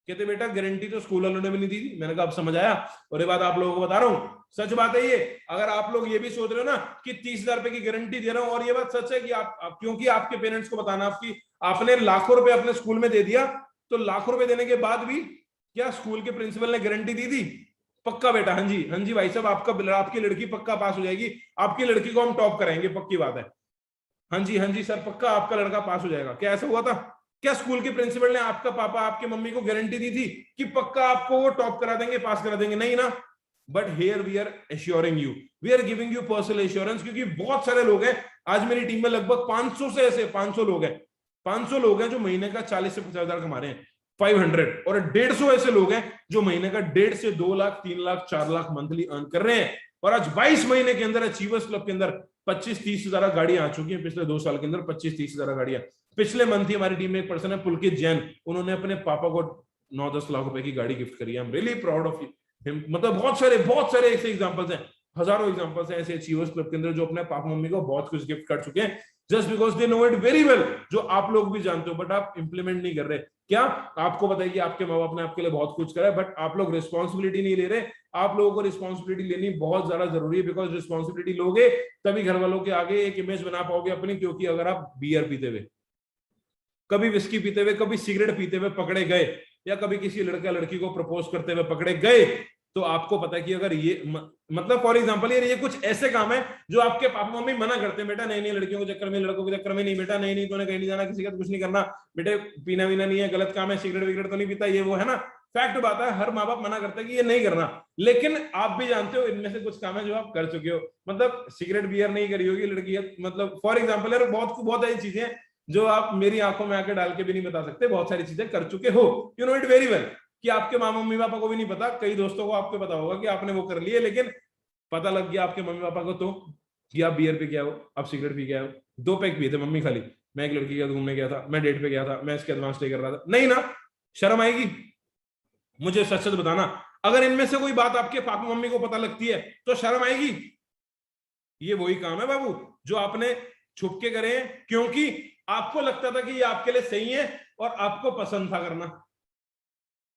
कहते बेटा गारंटी तो स्कूल वालों ने भी नहीं दी थी। मैंने कहा अब समझ आया, और ये बात आप लोगों को बता रहा हूं, सच बात है ये। अगर आप लोग ये भी सोच रहे हो ना कि 30,000 रुपए की गारंटी दे रहा हूं, और ये बात सच है कि आप क्योंकि आपके पेरेंट्स को बताना आपकी, आपने लाखों रुपए अपने स्कूल में दे दिया, तो लाखों रुपए देने के बाद भी क्या स्कूल के प्रिंसिपल ने गारंटी दी थी? पक्का बेटा, हाँ जी, हाँ जी भाई साहब, आपकी लड़की पक्का पास हो जाएगी, आपकी लड़की को हम टॉप कराएंगे, पक्की बात है। हाँ जी, हाँ जी सर, पक्का आपका लड़का पास हो जाएगा। क्या ऐसा हुआ था? क्या स्कूल के प्रिंसिपल ने आपका पापा आपके मम्मी को गारंटी दी थी कि पक्का आपको वो टॉप करा देंगे, पास करा देंगे? नहीं ना। But here we are assuring you, we are giving you personal assurance, क्योंकि बहुत सारे लोग हैं आज मेरी टीम में, लगभग 500 से ऐसे 500 लोग हैं, 500 लोग हैं जो महीने का 40 से 50,000 कमा रहे हैं, 500, और 150 ऐसे लोग हैं जो महीने का 1.5 से 2 लाख 3 लाख 4 लाख मंथली अर्न कर रहे हैं। और आज 22 महीने के अंदर अचीवर्स क्लब के अंदर 25-30 हजार गाड़ियां आ चुकी हैं। पिछले 2 साल के अंदर 25-30 हजार गाड़ियां। पिछले मंथ ही हमारी टीम में एक पर्सन है पुलकित जैन, उन्होंने अपने पापा को 9-10 लाख रुपए की गाड़ी गिफ्ट करी है। आई am really proud of him. मतलब बहुत सारे ऐसे एग्जांपल्स हैं, हजारों एग्जांपल्स हैं ऐसे अचीवर्स क्लब के अंदर जो अपने पापा मम्मी को बहुत कुछ गिफ्ट कर चुके हैं, just because they know it very well, जो आप लोग भी जानते हो, बट आप इंप्लीमेंट नहीं कर रहे। क्या आपको पता है कि आपके माँ बाप ने आपके लिए बहुत कुछ करा है, बट आप लोग रिस्पॉन्सिबिलिटी नहीं ले रहे। आप लोगों को रिस्पॉन्सिबिलिटी लेनी बहुत ज्यादा जरूरी है, बिकॉज रिस्पॉन्सिबिलिटी लोगे तभी घर वालों के आगे एक इमेज बना पाओगे अपनी। क्योंकि अगर आप बियर पीते हुए, कभी विस्की पीते हुए, कभी सिगरेट पीते हुए पकड़े गए, या कभी किसी लड़का लड़की को प्रपोज करते हुए पकड़े गए, तो आपको पता है कि अगर ये मतलब फॉर एग्जांपल ये कुछ ऐसे काम है जो आपके पापा मम्मी मना करते हैं, बेटा नहीं नहीं लड़कियों के चक्कर में, लड़कों के चक्कर में नहीं, बेटा नहीं नहीं तूने कहीं नहीं जाना, किसी का कुछ नहीं करना, बेटे पीना वीना नहीं है, गलत काम है, सिगरेट विगरेट तो नहीं पीता, ये वो है ना। फैक्ट बात है, हर माँ बाप मना करता है कि ये नहीं करना, लेकिन आप भी जानते हो इनमें से कुछ काम है जो आप कर चुके हो। मतलब सिगरेट बियर नहीं करी होगी लड़की, मतलब फॉर एग्जाम्पल यार बहुत ऐसी चीजें जो आप मेरी आंखों में आके डाल के भी नहीं बता सकते, बहुत सारी चीजें कर चुके हो, you know it very well, कि आपके माँ मम्मी पापा को भी नहीं पता, कई दोस्तों को आपको पता होगा कि आपने वो कर लिए, लेकिन पता लग गया आपके मम्मी पापा को तो कि आप बियर पी के आओ, आप सिगरेट पी के आओ। 2 पैक पिए थे मम्मी खाली, मैं एक लड़की के साथ घूमने गया था, मैं डेट पे गया था, मैं इसके एडवांस स्टे कर रहा था। नहीं ना, शर्म आएगी? मुझे सच सच बताना, अगर इनमें से कोई बात आपके पापा मम्मी को पता लगती है तो शर्म आएगी? ये वही काम है बाबू जो आपने छुप के करे, क्योंकि आपको लगता था कि ये आपके लिए सही है और आपको पसंद था करना।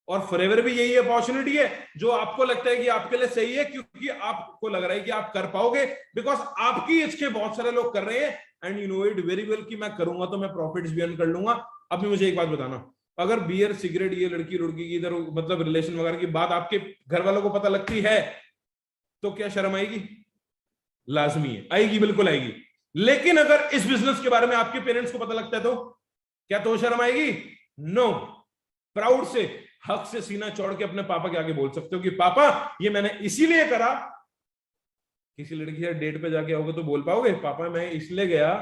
और फॉरएवर भी यही अपॉर्चुनिटी है जो आपको लगता है कि आपके लिए सही है, क्योंकि आपको लग रहा है कि आप कर पाओगे, बिकॉज आपकी एज के बहुत सारे लोग कर रहे हैं, and you know it very well कि मैं करूंगा तो मैं प्रॉफिट्स भी अर्न कर लूंगा। अभी मुझे एक बात बताना, अगर बियर सिगरेट ये लड़की लड़की की इधर मतलब रिलेशन वगैरह की बात आपके घर वालों को पता लगती है तो क्या शर्म आएगी? लाजमी है, आएगी, बिल्कुल आएगी। लेकिन अगर इस बिजनेस के बारे में आपके पेरेंट्स को पता लगता है तो क्या तो शर्म आएगी? नो। प्राउड से, हक से सीना चौड़ के अपने पापा के आगे बोल सकते हो कि पापा ये मैंने इसीलिए करा। किसी लड़की से डेट पे जाके आओगे तो बोल पाओगे पापा मैं इसलिए गया,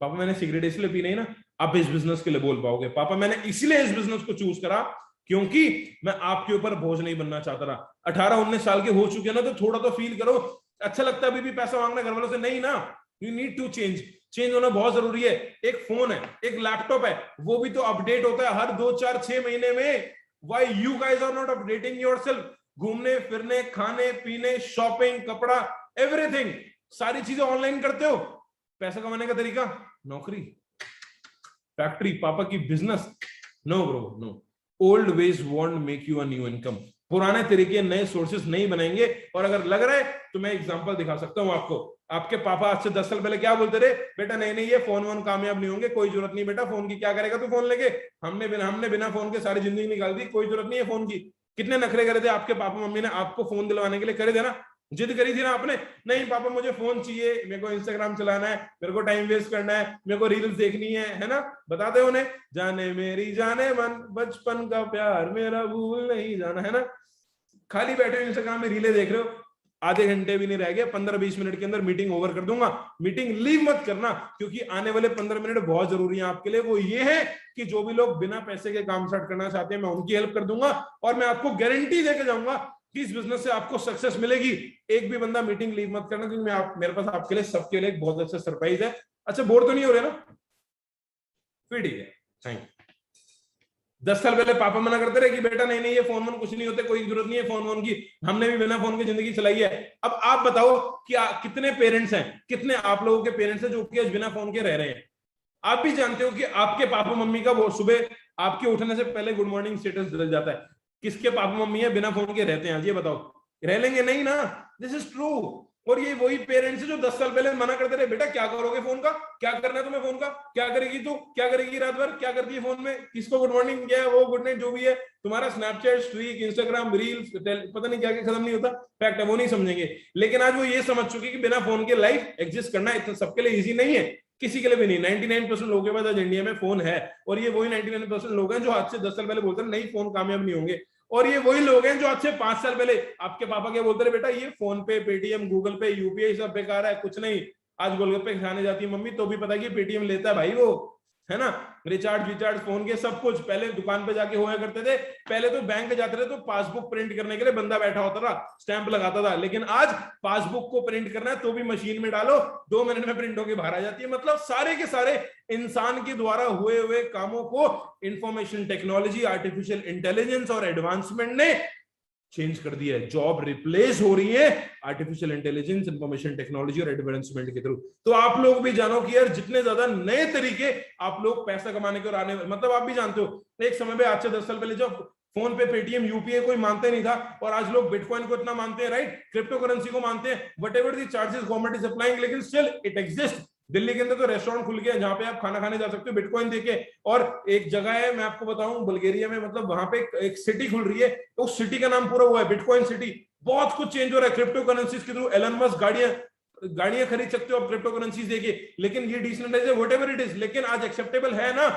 पापा मैंने सिगरेट इसलिए पी नहीं ना। आप इस बिजनेस के लिए बोल पाओगे पापा मैंने इसलिए इस बिजनेस को चूज करा क्योंकि मैं आपके ऊपर बोझ नहीं बनना चाहता था। 18-19 साल के हो चुके ना तो थोड़ा तो फील करो। अच्छा लगता है अभी भी पैसा मांगना घर वालों से? नहीं ना। यू नीड टू चेंज होना बहुत जरूरी है। एक फोन है, एक लैपटॉप है, वो भी तो अपडेट होता है हर 2-4-6 महीने में। Why you guys are not updating yourself? घूमने फिरने, खाने पीने, शॉपिंग, कपड़ा, एवरीथिंग, सारी चीजें ऑनलाइन करते हो। पैसा कमाने का तरीका नौकरी, फैक्ट्री, पापा की business? No bro no. Old ways won't make you a new income. पुराने तरीके नए सोर्सेस नहीं बनेंगे। और अगर लग रहा है तो मैं एग्जांपल दिखा सकता हूं आपको। आपके पापा आज से 10 साल पहले क्या बोलते थे? बेटा नहीं नहीं ये फोन वोन कामयाब नहीं होंगे, कोई जरूरत नहीं बेटा फोन की, क्या करेगा तू फोन लेके? हमने बिना फोन के सारी जिंदगी निकाल दी, कोई जरूरत नहीं है फोन की। कितने नखरे करे थे आपके पापा मम्मी ने आपको फोन दिलवाने के लिए? करे थे ना, जिद करी थी ना आपने? नहीं पापा मुझे फोन चाहिए, मेरे को इंस्टाग्राम चलाना है, मेरे को टाइम वेस्ट करना है, मेरे को रील्स देखनी है ना? बताते हो उन्हें, जाने मेरी जाने मन, बचपन का प्यार मेरा भूल नहीं जाना, है ना? खाली बैठे हो इंस्टाग्राम में रीले देख रहे हो। आधे घंटे भी नहीं रह गए, 15-20 मिनट के अंदर मीटिंग ओवर कर दूंगा। मीटिंग लीव मत करना, क्योंकि आने वाले 15 मिनट बहुत जरूरी है आपके लिए। वो ये है कि जो भी लोग बिना पैसे के काम स्टार्ट करना चाहते हैं, मैं उनकी हेल्प कर दूंगा, और मैं आपको गारंटी देके जाऊंगा कि इस बिजनेस से आपको सक्सेस मिलेगी। एक भी बंदा मीटिंग लीव मत करना, क्योंकि मेरे पास आपके लिए, सबके लिए एक बहुत अच्छा सरप्राइज है। अच्छा, बोर तो नहीं हो रहे ना? फिर ठीक है, थैंक यू। 10 साल पहले पापा मना करते रहे कि बेटा नहीं नहीं, ये फोन वोन कुछ नहीं होते, कोई जरूरत नहीं है फोन वोन की, हमने भी बिना फोन की जिंदगी चलाई है। अब आप बताओ कि कितने पेरेंट्स हैं, कितने आप लोगों के पेरेंट्स हैं जो कि आज बिना फोन के रह रहे हैं। आप भी जानते हो कि आपके पापा मम्मी का वो सुबह आपके उठने से पहले गुड मॉर्निंग स्टेटस डल जाता है। किसके पापा मम्मी है बिना फोन के रहते हैं आज? ये बताओ, रह लेंगे नहीं ना? This is true. और ये वही पेरेंट्स है जो 10 साल पहले मना करते रहे, बेटा क्या करोगे फोन का, क्या करना है तुम्हें फोन का, क्या करेगी तू, क्या करेगी रात भर, क्या करती है फोन में, किसको गुड मॉर्निंग क्या है, वो गुड नाइट जो भी है, तुम्हारा स्नैपचैट, स्ट्रीक, इंस्टाग्राम, रील्स, पता नहीं क्या क्या खत्म नहीं होता। फैक्ट है, वो नहीं समझेंगे। लेकिन आज वो ये समझ चुके कि बिना फोन के लाइफ एग्जिस्ट करना इतना सबके लिए ईजी नहीं है, किसी के लिए भी नहीं। 99% लोगों के पास आज इंडिया में फोन है, और ये वही 99% लोग हैं जो आज से 10 साल पहले बोलते हैं नहीं फोन कामयाब नहीं होंगे। और ये वही लोग हैं जो आज से 5 साल पहले आपके पापा के बोलते रहे, बेटा ये फोन पे, पेटीएम, गूगल पे, यूपीआई सब बेकार है, कुछ नहीं। आज गोलगप्पे खाने जाती है मम्मी तो भी पता है कि पेटीएम लेता है भाई वो, है ना। रिचार्ज फोन के सब कुछ पहले दुकान पे जाके हुआ करते थे। पहले तो बैंक जाते थे तो पासबुक प्रिंट करने के लिए बंदा बैठा होता था, स्टैंप लगाता था। लेकिन आज पासबुक को प्रिंट करना है तो भी मशीन में डालो, 2 मिनट में प्रिंट होकर बाहर आ जाती है। मतलब सारे के सारे इंसान के द्वारा हुए कामों को इंफॉर्मेशन टेक्नोलॉजी, आर्टिफिशियल इंटेलिजेंस और एडवांसमेंट ने चेंज कर दिया है। जॉब रिप्लेस हो रही है आर्टिफिशियल इंटेलिजेंस, इंफॉर्मेशन टेक्नोलॉजी और एडवांसमेंट के थ्रू। तो आप लोग भी जानो कि यार जितने ज्यादा नए तरीके आप लोग पैसा कमाने के और आने, मतलब आप भी जानते हो एक समय पे आज से 10 साल पहले जब फोन पे, पेटीएम, यूपीआई कोई मानते नहीं था, और आज लोग बिटकॉइन को इतना मानते हैं, राइट, क्रिप्टो करेंसी को मानते हैं, what ever the charges government is applying, लेकिन स्टिल इट एग्जिस्ट। दिल्ली के अंदर तो रेस्टोरेंट खुल गया जहां पे आप खाना खाने जा सकते हो बिटकॉइन देके। और एक जगह है मैं आपको बताऊं बल्गेरिया में, मतलब वहां पे एक सिटी खुल रही है, तो उस सिटी का नाम पूरा हुआ है बिटकॉइन सिटी। बहुत कुछ चेंज हो रहा है क्रिप्टो करेंसीज के थ्रू। एलन मस्क गाड़ियां खरीद सकते हो आप क्रिप्टो करेंसीज देके। लेकिन ये डिसेंट्रलाइज्ड है, व्हाटएवर इट इज, लेकिन आज एक्सेप्टेबल है ना।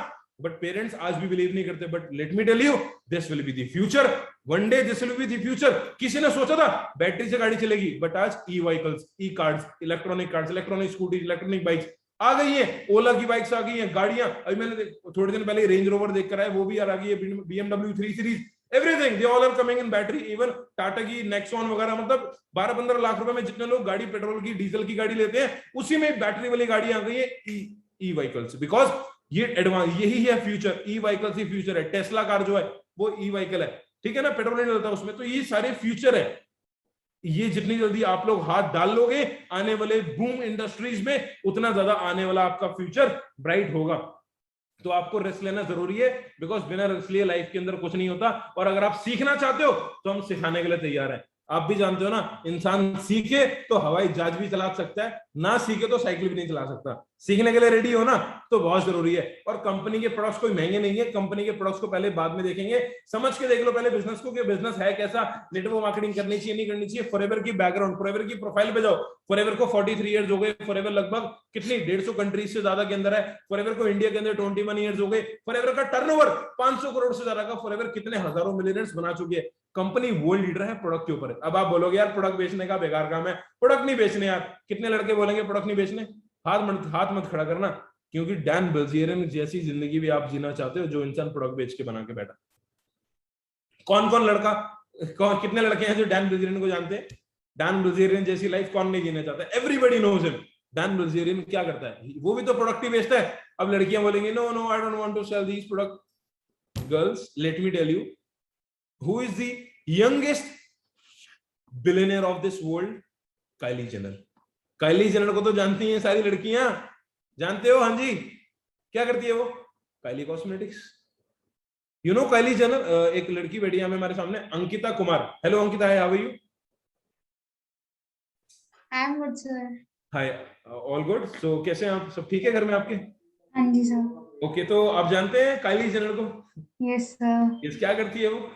बट पेरेंट्स आज भी बिलीव नहीं करते। But let me tell you, this will be the future, one day this will be the future. किसी ने सोचा था बैटरी से गाड़ी चलेगी, बट आज e vehicles, e cards, electronic cards, electronic scooty, electronic bikes आ गई है, ओला की बाइक्स आ गई हैं, गाड़ियां। अभी मैंने थोड़े दिन पहले रेंज रोवर देख कर आया, वो भी आ गई है, BMW 3 series, everything they all are coming in battery. Even Tata की नेक्सॉन वगैरह, मतलब 12-15 लाख रुपए में जितने लोग गाड़ी पेट्रोल की, डीजल की गाड़ी लेते हैं, उसी में बैटरी वाली गाड़ी आ गई है, ई व्हीकल्स। बिकॉज ये एडवांस, यही है फ्यूचर, ई व्हीकल्स ही फ्यूचर है। टेस्ला कार जो है वो ई व्हीकल है, ठीक है ना, पेट्रोल नहीं डलता उसमें। तो ये सारे फ्यूचर है। ये जितनी जल्दी आप लोग हाथ डाल लोगे आने वाले बूम इंडस्ट्रीज में, उतना ज्यादा आने वाला आपका फ्यूचर ब्राइट होगा। तो आपको रिस्क लेना जरूरी है, बिकॉज बिना रिस्क लिए लाइफ के अंदर कुछ नहीं होता। और अगर आप सीखना चाहते हो तो हम सिखाने के लिए तैयार हैं। आप भी जानते हो ना, इंसान सीखे तो हवाई जहाज भी चला सकता है, ना सीखे तो साइकिल भी नहीं चला सकता। सीखने के लिए रेडी हो ना, तो बहुत जरूरी है। और कंपनी के प्रोडक्ट्स कोई महंगे नहीं है, कंपनी के प्रोडक्ट्स को पहले बाद में देखेंगे, समझ के देख लो पहले बिजनेस को कि बिजनेस है कैसा, नेटवर्क मार्केटिंग करनी चाहिए नहीं करनी चाहिए। फॉरएवर की बैकग्राउंड, फॉरएवर की प्रोफाइल पे जाओ। फॉरएवर को 43 ईयर्स हो गए, फॉरएवर लगभग कितनी 150 कंट्रीज से ज्यादा के अंदर है। फॉरएवर को इंडिया के अंदर 21 ईयर्स हो गए। फॉरएवर का टर्नओवर 500 करोड़ से ज्यादा का, फॉरएवर कितने हजारों मिलियनर्स बना चुकी है। कंपनी वर्ल्ड लीडर है प्रोडक्ट के ऊपर। अब आप बोलोगे यार प्रोडक्ट बेचने का बेकार काम है, प्रोडक्ट नहीं बेचने यार। कितने लड़के बोलेंगे प्रोडक्ट नहीं बेचने? हाथ मत खड़ा करना, क्योंकि डैन बिल्जेरियन जैसी जिंदगी भी आप जीना चाहते हो जो इंसान प्रोडक्ट बेच के बना के बैठा। कौन लड़का, कितने लड़के हैं जो डैन बिल्जेरियन को जानते हैं? डैन बिल्जेरियन जैसी लाइफ कौन नहीं जीना चाहता? Everybody knows him. Dan Bilzerian क्या करता है? वो भी तो प्रोडक्ट ही बेचता है। अब लड़कियां बोलेंगी no no I don't want to sell these product. Girls, let me tell you, who is the youngest billionaire of this world? Kylie Jenner. Kylie Jenner को तो जानती हैं सारी लड़कियां, जानते हो? हाँ जी। क्या करती है वो? Kylie Cosmetics. You know Kylie Jenner. एक लड़की बैठी है हमारे सामने, Ankita Kumar. Hello Ankita, how are you? I am good sir. Hi, all good. So कैसे हैं आप? सब ठीक है घर में आपके? हाँ जी सर। ओके, तो आप जानते हैं काइली जेनर को? Yes sir. यस, क्या करती है वो?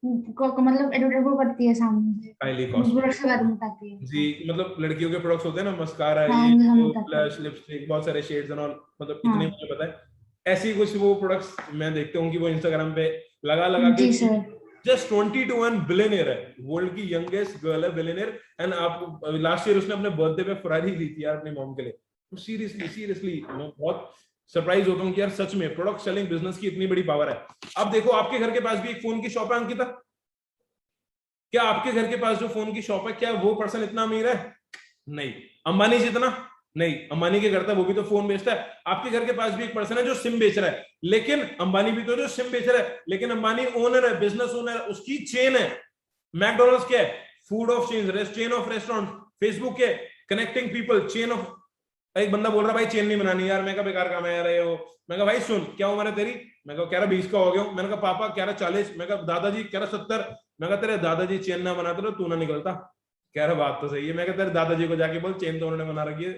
मतलब एडवर्टाइजमेंट करती है सामने से, काइली प्रोडक्ट्स के बारे में बताती है जी। मतलब लड़कियों के प्रोडक्ट्स होते हैं ना, मस्कारा, ब्लश, लिपस्टिक, बहुत सारे शेड्स एंड ऑल, मतलब इतने मुझे पता है। ऐसी कुछ वो प्रोडक्ट्स मैं देखता हूँ कि वो इंस्टाग्राम पे लगा के जी सर जस्ट 21 बिलियनियर है, वर्ल्ड की यंगेस्ट गर्ल है बिलियनियर। एंड आप लास्ट ईयर उसने अपने बर्थडे पे फरारी ली थी यार अपनी मॉम के लिए। तो सीरियसली मैं बहुत सरप्राइज होता हूँ कि यार सच में प्रोडक्ट सेलिंग बिजनेस की इतनी बड़ी पावर है। अब देखो आपके घर के पास भी एक फोन की शॉप है अंकिता, क्या आपके घर के पास जो फोन की शॉप है क्या वो पर्सन इतना अमीर है? नहीं। अंबानी जितना नहीं, अंबानी के करता है वो भी तो फोन बेचता है। आपके घर के पास भी एक पर्सन है जो सिम बेच रहा है, लेकिन अंबानी भी तो जो सिम बेच रहा है, लेकिन अंबानी ओनर है, बिजनेस ओनर है, उसकी चेन है। मैकडोनल्ड्स क्या है? Food of chain, chain of restaurant. Facebook के कनेक्टिंग पीपल, चेन ऑफ। एक बंदा बोल रहा भाई चेन नहीं बनानी यार, मैं कहा बेकार काम है यार ये वो। मैं कहा भाई सुन क्या उम्र है तेरी? मैं कहा कह रहा 20 का हो गया हूं। मैंने कहा पापा कह रहा 40। मैं कहा दादाजी कह रहा 70। मैं कहा तेरे दादाजी चेन ना बनाते तो तू ना निकलता। कह रहा बात तो सही है। मैं कहा तेरे दादाजी को जाके बोल चेन तो उन्होंने बना रखी है,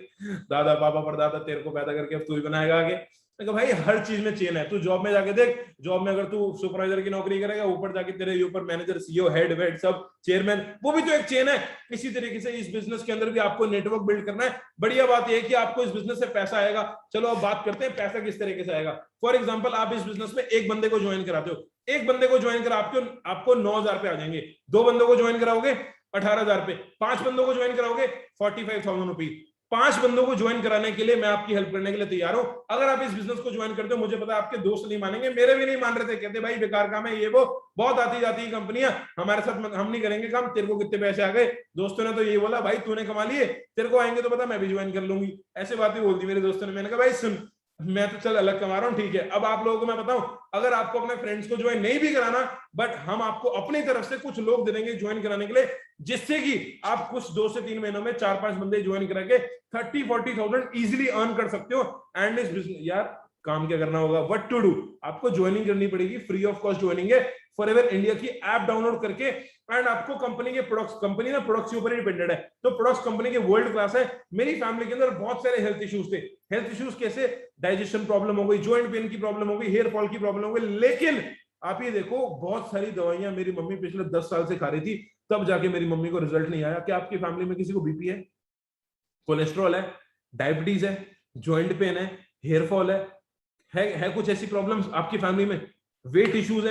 दादा पापा परदादा तेरे को पैदा करके अब तू ही बनाएगा आगे। मैं कहा भाई हर चीज में चेन है, तू जॉब में जाके देख, जॉब में अगर तू सुपरवाइजर की नौकरी करेगा, ऊपर जाके तेरे ऊपर मैनेजर, सीईओ, हेड वेड सब चेयरमैन, वो भी तो एक चेन है। इसी तरीके से इस बिजनेस के अंदर भी आपको नेटवर्क बिल्ड करना है। बढ़िया बात यह है कि आपको इस बिजनेस से पैसा आएगा। चलो अब बात करते हैं पैसा किस तरीके से आएगा। फॉर एग्जाम्पल आप इस बिजनेस में एक बंदे को ज्वाइन कराते हो, एक बंदे को ज्वाइन करा आपको 9,000 रुपए आ जाएंगे। 2 बंदों को ज्वाइन कराओगे 18,000 रुपए, 5 बंदों को ज्वाइन कराओगे 45,000 रुपीज। 5 बंदों को ज्वाइन कराने के लिए मैं आपकी हेल्प करने के लिए तैयार हूं। अगर आप इस बिजनेस को ज्वाइन करते हो, मुझे पता है आपके दोस्त नहीं मानेंगे, मेरे भी नहीं मान रहे थे, कहते भाई बेकार काम है ये वो, बहुत आती जाती कंपनियां, हमारे साथ हम नहीं करेंगे काम, तेरे को कितने पैसे आ गए। दोस्तों ने तो ये बोला भाई तूने कमा लिए, तेरे को आएंगे तो पता मैं भी ज्वाइन कर लूंगी, ऐसे बातें बोल दी मेरे दोस्तों ने। मैंने कहा भाई सुन मैं तो चल अलग कमा रहा हूं, ठीक है। अब आप लोगों को मैं बताऊं, अगर आपको अपने फ्रेंड्स को ज्वाइन नहीं भी कराना, बट हम आपको अपनी तरफ से कुछ लोग दे देंगे ज्वाइन कराने के लिए, जिससे कि आप कुछ 2 से 3 महीनों में 4-5 बंदे ज्वाइन करा के 30-40,000 इजीली अर्न कर सकते हो। एंड इस बिजनेस यार काम क्या करना होगा, व्हाट टू डू, आपको ज्वाइनिंग करनी पड़ेगी, फ्री ऑफ कॉस्ट ज्वाइनिंग है। फॉरएवर इंडिया की ऐप डाउनलोड करके, एंड आपको कंपनी के प्रोडक्ट्स, कंपनी ना प्रोडक्ट्स के ऊपर ही डिपेंडेड है, तो प्रोडक्ट्स कंपनी के वर्ल्ड क्लास है। मेरी फैमिली के अंदर बहुत सारे हेल्थ इश्यूज थे। हेल्थ इश्यूज कैसे? डाइजेशन प्रॉब्लम हो गई, जॉइंट पेन की प्रॉब्लम हो गई, हेयर फॉल की प्रॉब्लम हो गई, लेकिन आप ये देखो बहुत सारी दवाइयां मेरी मम्मी पिछले 10 साल से खा रही थी, तब जाके मेरी मम्मी को रिजल्ट नहीं आया। क्या आपकी फैमिली में किसी को बीपी है, कोलेस्ट्रॉल है, डायबिटीज है, जॉइंट पेन है, हेयर फॉल है कुछ ऐसी प्रॉब्लम्स आपकी फैमिली में, वेट इश्यूज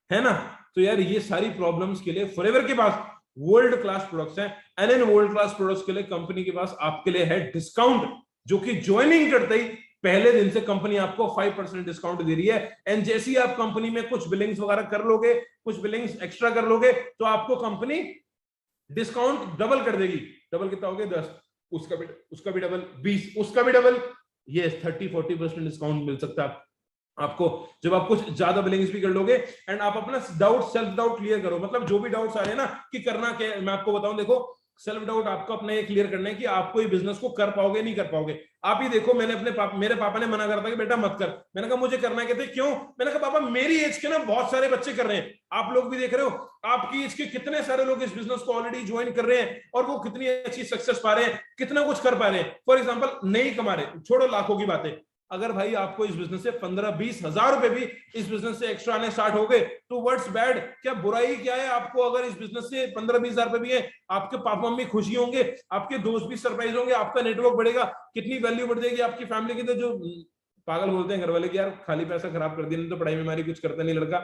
है ना? तो यार ये सारी प्रॉब्लम्स के लिए फॉरएवर के पास वर्ल्ड क्लास प्रोडक्ट्स हैं। And in world class products के लिए कंपनी के पास आपके लिए है डिस्काउंट, जो कि ज्वाइनिंग करते ही पहले दिन से कंपनी आपको 5% डिस्काउंट दे रही है। एंड जैसे ही आप कंपनी में कुछ बिलिंग्स वगैरह कर लोगे, कुछ बिलिंग्स एक्स्ट्रा कर लोगे, तो आपको कंपनी डिस्काउंट डबल कर देगी। डबल कितना हो गया? 10, उसका भी डबल 20, उसका भी डबल, ये 30-40% डिस्काउंट मिल सकता है आपको जब आप कुछ ज्यादा बिलिंग्स भी कर लोगे। एंड आप अपना डाउट, सेल्फ डाउट क्लियर करो। मतलब जो भी डाउट्स आ रहे हैं ना कि करना क्या, मैं आपको बताऊं, देखो सेल्फ डाउट आपको अपना ये क्लियर करना है कि आपको ये बिजनेस को कर पाओगे नहीं कर पाओगे। आप ही देखो, मैंने अपने मेरे पापा ने मना करा था कि बेटा मत कर। मैंने कहा मुझे करना है, कहते क्यों? मैंने कहा पापा मेरी एज के ना बहुत सारे बच्चे कर रहे हैं, आप लोग भी देख रहे हो, आपकी एज के कितने सारे लोग इस बिजनेस को ऑलरेडी ज्वाइन कर रहे हैं और वो कितनी अच्छी सक्सेस पा रहे हैं, कितना कुछ कर पा रहे हैं। फॉर एग्जाम्पल नहीं कमा रहे, छोड़ो लाखों की बातें, अगर भाई आपको इस बिजनेस से 15-20 हजार रुपए भी इस बिजनेस से एक्स्ट्रा आने स्टार्ट हो गए, तो व्हाट्स बैड? क्या बुराई क्या है आपको अगर इस बिजनेस से 15-20 हजार रुपए भी है? आपके पापा मम्मी खुशी होंगे, आपके दोस्त भी सरप्राइज होंगे, आपका नेटवर्क बढ़ेगा, कितनी वैल्यू बढ़ जाएगी आपकी फैमिली की। तो जो पागल बोलते हैं घर वाले कि यार खाली पैसा खराब कर दिया, तो पढ़ाई में हमारी कुछ करता नहीं लड़का,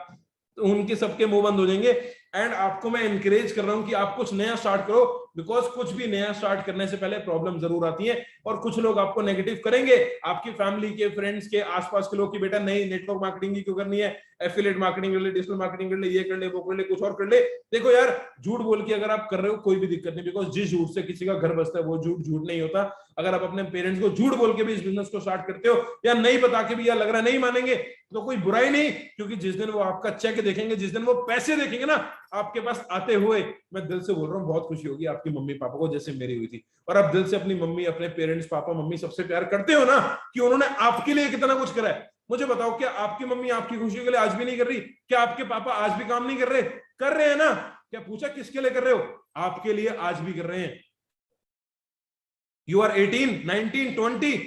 तो उनके सबके मुंह बंद हो जाएंगे। एंड आपको मैं इंकरेज कर रहा हूं कि आप कुछ नया स्टार्ट करो, बिकॉज कुछ भी नया स्टार्ट करने से पहले प्रॉब्लम जरूर आती है और कुछ लोग आपको नेगेटिव करेंगे, आपकी फैमिली के, फ्रेंड्स के, आसपास के लोग की बेटा नहीं नेटवर्क मार्केटिंग ही क्यों करनी है, एफिलिएट मार्केटिंग कर ले, डिजिटल मार्केटिंग कर ले, ये कर ले, वो कर ले, कुछ और कर ले। देखो यार झूठ बोल के अगर आप कर रहे हो कोई भी दिक्कत नहीं, बिकॉज जिस झूठ से किसी का घर बसता है वो झूठ नहीं होता। अगर आप अपने पेरेंट्स को झूठ बोल के भी इस बिजनेस को स्टार्ट करते हो या नहीं बता के भी, या लग रहा नहीं मानेंगे, तो कोई बुराई नहीं, क्योंकि जिस दिन वो आपका चेक देखेंगे, जिस दिन वो पैसे देखेंगे ना आपके पास आते हुए, मैं दिल से बोल रहा हूँ बहुत खुशी होगी आपकी मम्मी पापा को, जैसे मेरी हुई थी। और आप दिल से अपनी मम्मी, अपने पेरेंट्स, पापा मम्मी सबसे प्यार करते हो ना, कि उन्होंने आपके लिए कितना कुछ करा है। मुझे बताओ, क्या आपकी मम्मी आपकी खुशी के लिए आज भी नहीं कर रही? क्या आपके पापा आज भी काम नहीं कर रहे? कर रहे हैं ना। क्या पूछा किसके लिए कर रहे हो? आपके लिए आज भी कर रहे हैं। यू आर 18, 19, 20,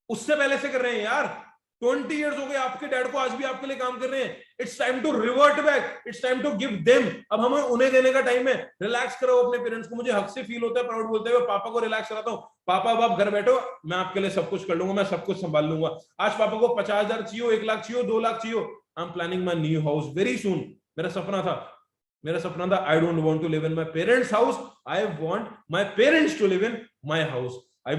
उससे पहले से कर रहे हैं यार। 20 इयर्स हो गए आपके डैड को, आज भी आपके लिए काम कर रहे हैं। It's time to revert back, it's time to give them. अब हमें उन्हें देने का टाइम है। रिलैक्स करो अपने पेरेंट्स को। मुझे हक से फील होता है, प्राउड बोलते हुए पापा को रिलैक्स कराता हूँ, पापा अब आप घर बैठो, मैं आपके लिए सब कुछ कर लूंगा, मैं सब कुछ संभाल लूंगा। आज पापा को 50,000 चाहिए, 1 लाख चाहिए, 2 लाख चाहिए, I am planning my new house very soon. मेरा सपना था मेरा सपना था I don't want to live in my parents house, I want my parents to live in my house. I